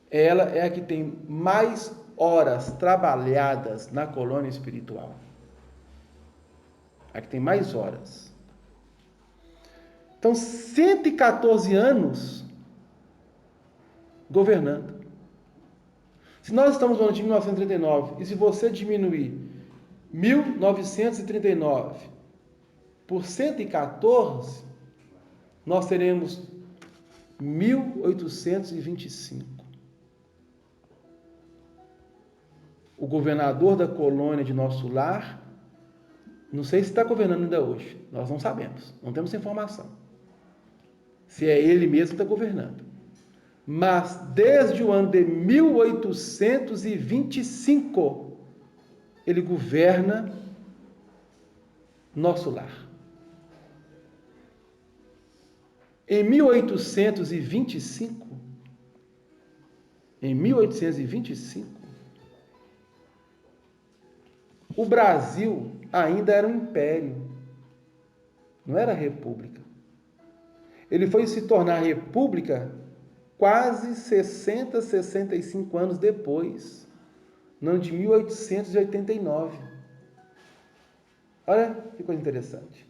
Ela é a que tem mais horas trabalhadas na colônia espiritual. A que tem mais horas. Então, 114 anos governando. Se nós estamos no ano de 1939, e se você diminuir 1939 por 114, nós teremos 1825. o governador da colônia de Nosso Lar, não sei se está governando ainda hoje, nós não sabemos, não temos informação. Se é ele mesmo que está governando. Mas desde o ano de 1825, ele governa Nosso Lar. Em 1825, o Brasil ainda era um império, não era república. Ele foi se tornar república quase 65 anos depois, no ano de 1889. Olha que coisa interessante.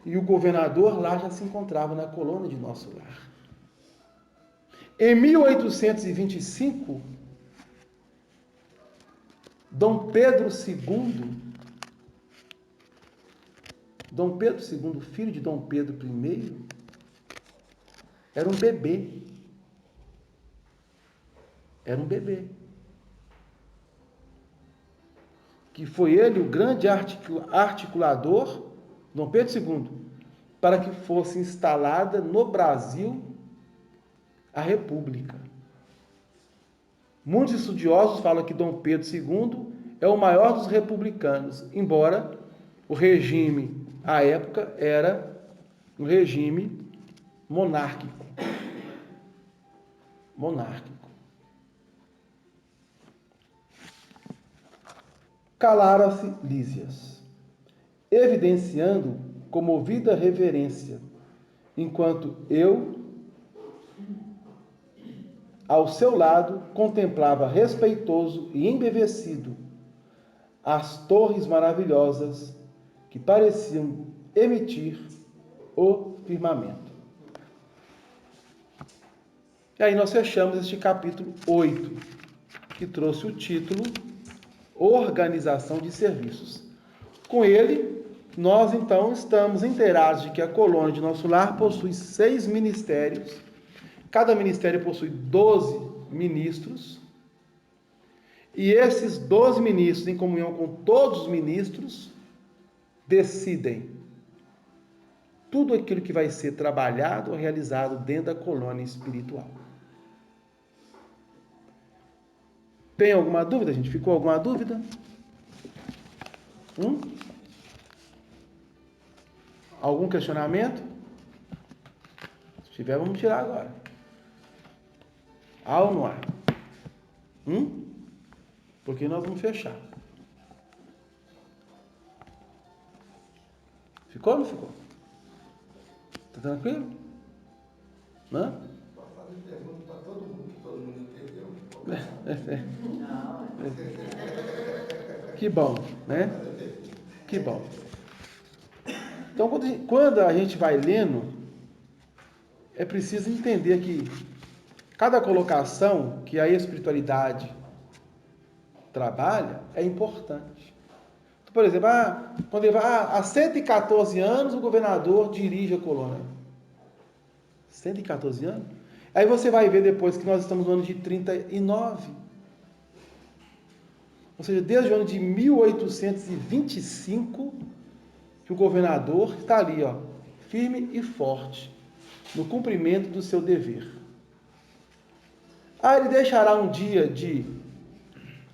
E o governador lá já se encontrava na colônia de Nosso Lar. Em 1825, Dom Pedro II, filho de Dom Pedro I, era um bebê. Que foi ele o grande articulador, Dom Pedro II, para que fosse instalada no Brasil a República. Muitos estudiosos falam que Dom Pedro II é o maior dos republicanos, embora o regime, à época, era um regime monárquico. Calaram-se Lísias, evidenciando comovida reverência, enquanto eu, ao seu lado, contemplava respeitoso e embevecido as torres maravilhosas que pareciam emitir o firmamento. E aí nós fechamos este capítulo 8, que trouxe o título Organização de Serviços. Com ele, nós então estamos inteirados de que a colônia de Nosso Lar possui 6 ministérios. Cada ministério possui 12 ministros. E esses 12 ministros, em comunhão com todos os ministros, decidem tudo aquilo que vai ser trabalhado ou realizado dentro da colônia espiritual. Tem alguma dúvida, gente? Ficou alguma dúvida? Algum questionamento? Se tiver, vamos tirar agora. Há ou não há? Porque nós vamos fechar. Ficou ou não ficou? Tá tranquilo? Não? Pode fazer pergunta para todo mundo, que todo mundo entendeu. Que bom, né? Que bom. Então, quando a gente vai lendo, é preciso entender que cada colocação que a espiritualidade trabalha é importante. Então, por exemplo, quando ele vai, há 114 anos o governador dirige a colônia. 114 anos? Aí você vai ver depois que nós estamos no ano de 39. Ou seja, desde o ano de 1825, que o governador está ali, firme e forte, no cumprimento do seu dever. Ele deixará um dia de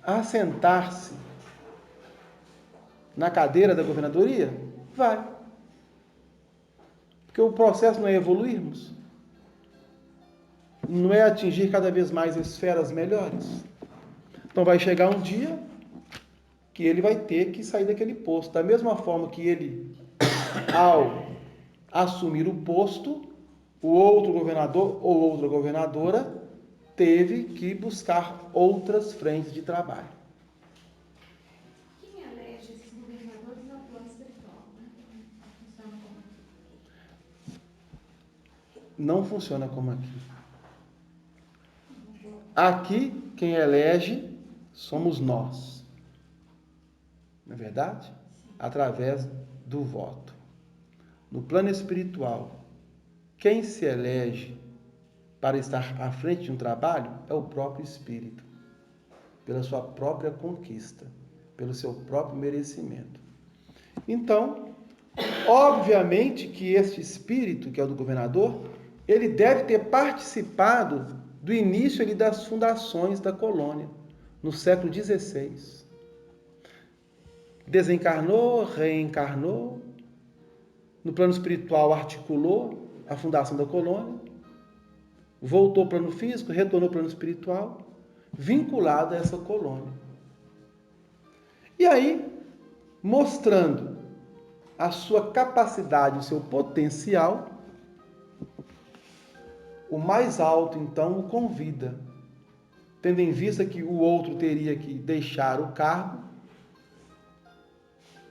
assentar-se na cadeira da governadoria? Vai. Porque o processo não é evoluirmos, não é atingir cada vez mais esferas melhores. Então vai chegar um dia que ele vai ter que sair daquele posto. Da mesma forma que ele, ao assumir o posto, o outro governador ou outra governadora teve que buscar outras frentes de trabalho. Quem elege esses governadores é o plano espiritual, né? Não funciona como aqui. Aqui, quem elege somos nós. Não é verdade? Através do voto. No plano espiritual, quem se elege para estar à frente de um trabalho é o próprio Espírito. pela sua própria conquista, pelo seu próprio merecimento. Então, obviamente que este espírito, que é o do governador, ele deve ter participado do início ali das fundações da colônia, no século XVI. Desencarnou, reencarnou, no plano espiritual articulou a fundação da colônia, voltou ao plano físico, retornou ao plano espiritual, vinculado a essa colônia. E aí, mostrando a sua capacidade, o seu potencial, o mais alto, então, o convida, tendo em vista que o outro teria que deixar o cargo,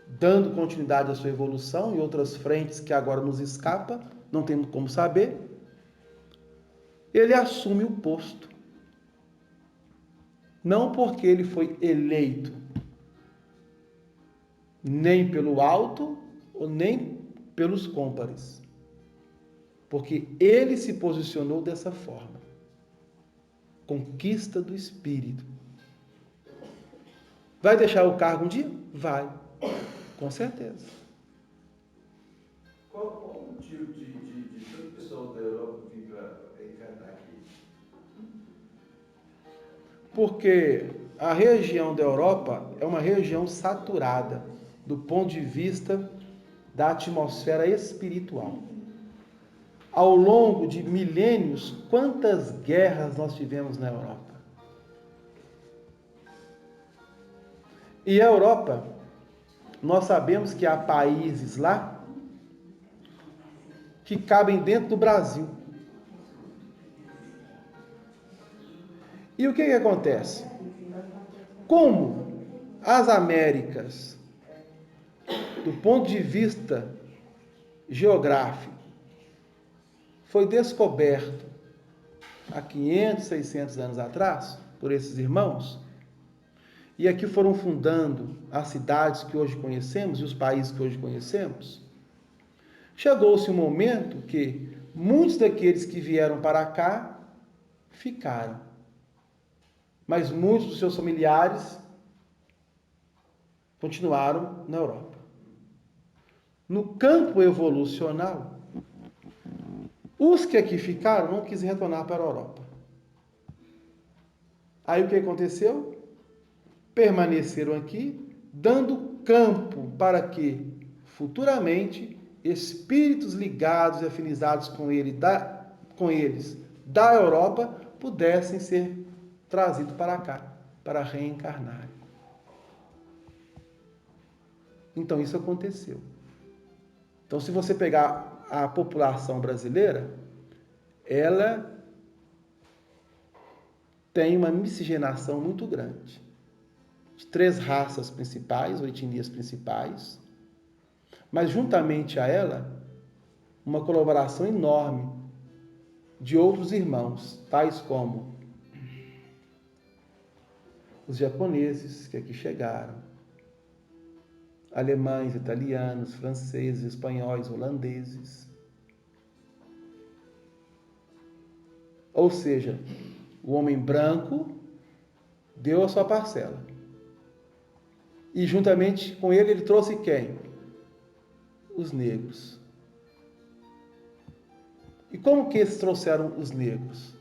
dando continuidade à sua evolução em outras frentes que agora nos escapa, não temos como saber, ele assume o posto. Não porque ele foi eleito, nem pelo alto, ou nem pelos cômpares, porque ele se posicionou dessa forma. Conquista do espírito. Vai deixar o cargo um dia? Vai, com certeza. Qual o motivo de tantas pessoas da Europa vir para encarnar aqui? Porque a região da Europa é uma região saturada do ponto de vista da atmosfera espiritual. Ao longo de milênios, quantas guerras nós tivemos na Europa? E a Europa, nós sabemos que há países lá que cabem dentro do Brasil. E o que acontece? Como as Américas, do ponto de vista geográfico, foi descoberto há 500, 600 anos atrás, por esses irmãos, e aqui foram fundando as cidades que hoje conhecemos e os países que hoje conhecemos, chegou-se um momento que muitos daqueles que vieram para cá ficaram, mas muitos dos seus familiares continuaram na Europa. No campo evolucional, os que aqui ficaram não quis retornar para a Europa. Aí o que aconteceu? Permaneceram aqui, dando campo para que futuramente espíritos ligados e afinizados com eles da Europa pudessem ser trazidos para cá, para reencarnar. Então isso aconteceu. Então, se você pegar a população brasileira, ela tem uma miscigenação muito grande. De 3 raças principais, ou etnias principais, mas juntamente a ela, uma colaboração enorme de outros irmãos, tais como os japoneses que aqui chegaram, alemães, italianos, franceses, espanhóis, holandeses. Ou seja, o homem branco deu a sua parcela. E juntamente com ele trouxe quem? Os negros. E como que eles trouxeram os negros?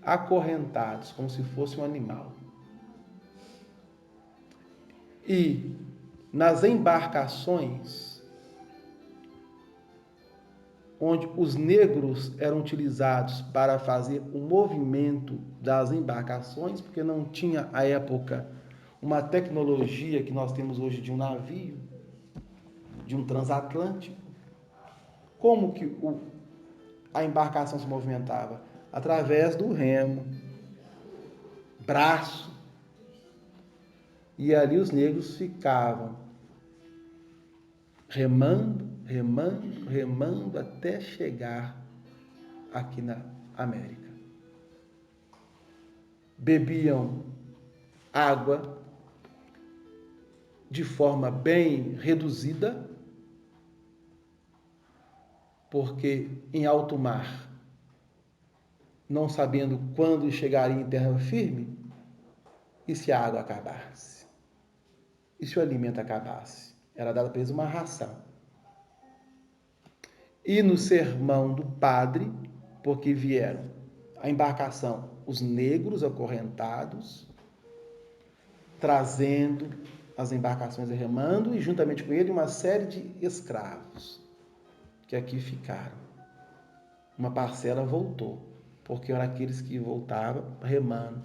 Acorrentados, como se fosse um animal. E nas embarcações, onde os negros eram utilizados para fazer o movimento das embarcações, porque não tinha, à época, uma tecnologia que nós temos hoje de um navio, de um transatlântico. Como que a embarcação se movimentava? Através do remo, braço. E ali os negros ficavam remando, até chegar aqui na América. Bebiam água de forma bem reduzida, porque em alto mar não sabendo quando chegaria em terra firme, e se a água acabasse? E se o alimento acabasse? Era dada para eles uma ração. E no sermão do padre, porque vieram a embarcação, os negros acorrentados, trazendo as embarcações remando, e juntamente com ele uma série de escravos que aqui ficaram. Uma parcela voltou, porque eram aqueles que voltavam remando,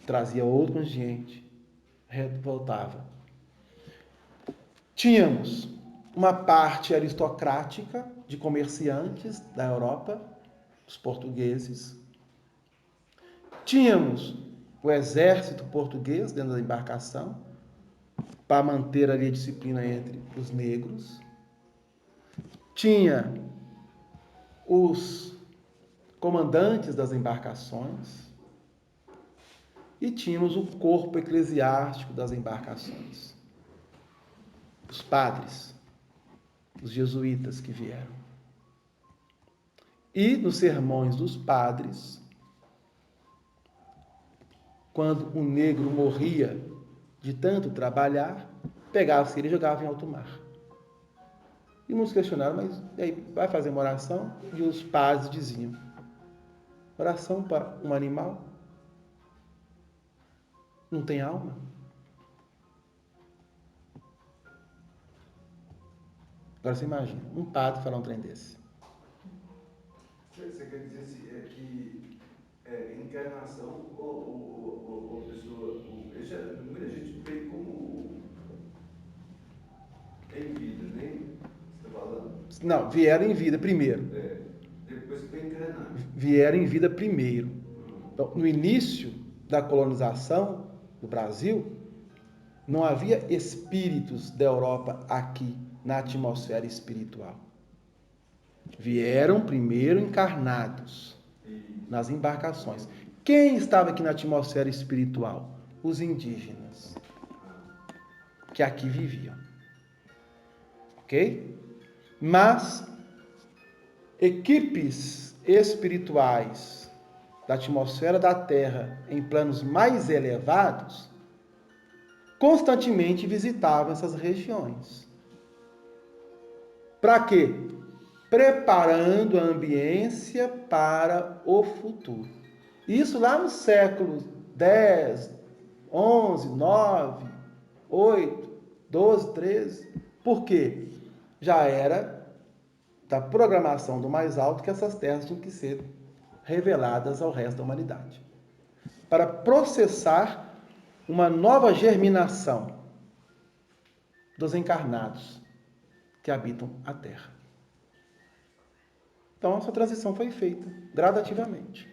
trazia outro contingente, voltava. Tínhamos uma parte aristocrática de comerciantes da Europa, os portugueses. Tínhamos o exército português dentro da embarcação, para manter ali a disciplina entre os negros. Tinha os comandantes das embarcações e tínhamos o corpo eclesiástico das embarcações. Os padres, os jesuítas que vieram. E nos sermões dos padres, quando um negro morria de tanto trabalhar, pegava-se ele e jogava em alto mar. E muitos questionaram, mas aí vai fazer uma oração? E os padres diziam, oração para um animal? Não tem alma? Agora você imagina, um padre falar um trem desse. Você quer dizer que encarnação ou pessoa, muita gente vê como em vida, né? Você está falando? Não, vieram em vida primeiro. Depois que foi encarnar. Vieram em vida primeiro. Então, no início da colonização do Brasil, não havia espíritos da Europa aqui na atmosfera espiritual. Vieram primeiro encarnados nas embarcações. Quem estava aqui na atmosfera espiritual? Os indígenas, que aqui viviam. Ok? Mas equipes espirituais da atmosfera da Terra em planos mais elevados constantemente visitavam essas regiões. Para quê? Preparando a ambiência para o futuro. Isso lá no século 10, 11, 9, 8, 12, 13. Por quê? Já era da programação do mais alto que essas terras tinham que ser reveladas ao resto da humanidade. Para processar uma nova germinação dos encarnados que habitam a Terra. Então, essa transição foi feita gradativamente.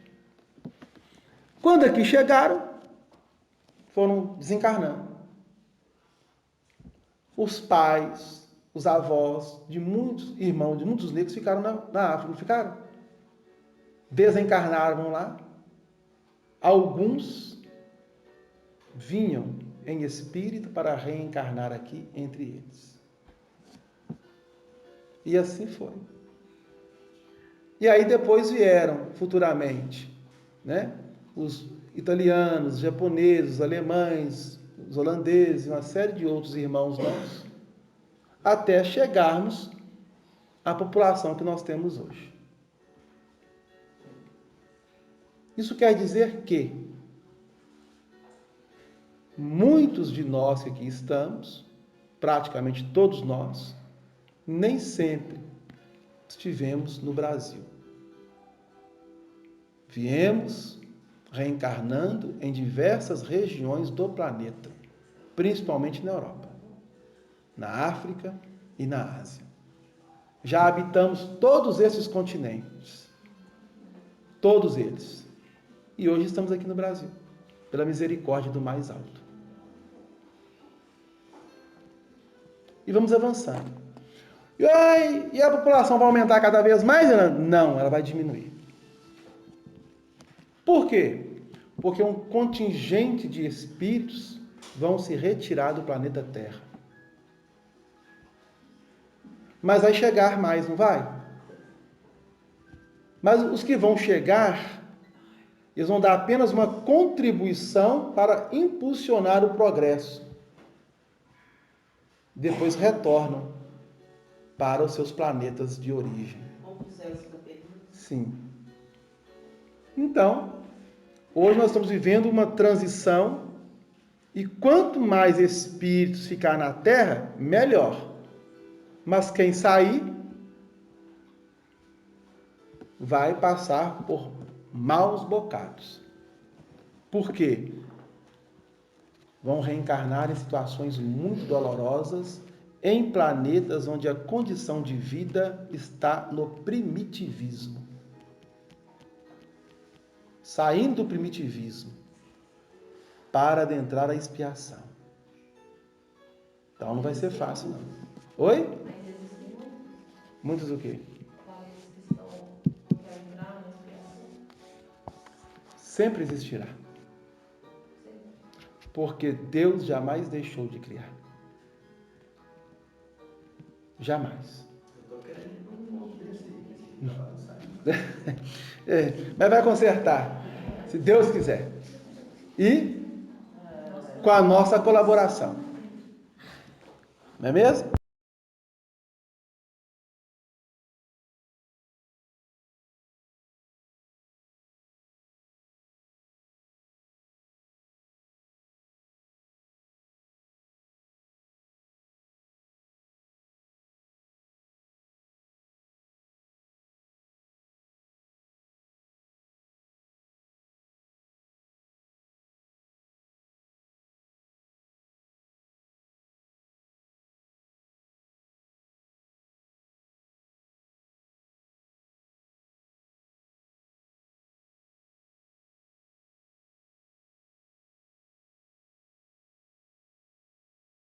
Quando aqui chegaram, foram desencarnando. Os pais, os avós de muitos irmãos, de muitos negros ficaram na África, não ficaram? Desencarnaram lá. Alguns vinham em espírito para reencarnar aqui entre eles. E assim foi. E aí depois vieram, futuramente, né, os italianos, os japoneses, os alemães, os holandeses, uma série de outros irmãos nossos, até chegarmos à população que nós temos hoje. Isso quer dizer que muitos de nós que aqui estamos, praticamente todos nós, nem sempre estivemos no Brasil. Viemos reencarnando em diversas regiões do planeta, principalmente na Europa, na África e na Ásia. Já habitamos todos esses continentes, todos eles. E hoje estamos aqui no Brasil, pela misericórdia do mais alto. E vamos avançando. E a população vai aumentar cada vez mais? Não, ela vai diminuir. Por quê? Porque um contingente de espíritos vão se retirar do planeta Terra. Mas vai chegar mais, não vai? Mas os que vão chegar, eles vão dar apenas uma contribuição para impulsionar o progresso. Depois retornam para os seus planetas de origem. Como fizeram essa pergunta? Sim. Então, hoje nós estamos vivendo uma transição e quanto mais espíritos ficar na Terra, melhor. Mas quem sair vai passar por maus bocados. Por quê? Vão reencarnar em situações muito dolorosas, em planetas onde a condição de vida está no primitivismo. Saindo do primitivismo para adentrar a expiação. Então não vai ser fácil, não. Oi? Ainda existem Muitos o quê? planetas que estão para entrar na expiação. Sempre existirá. Porque Deus jamais deixou de criar. Jamais. Eu tô querendo um monte desse. Mas vai consertar, se Deus quiser. E com a nossa colaboração. Não é mesmo?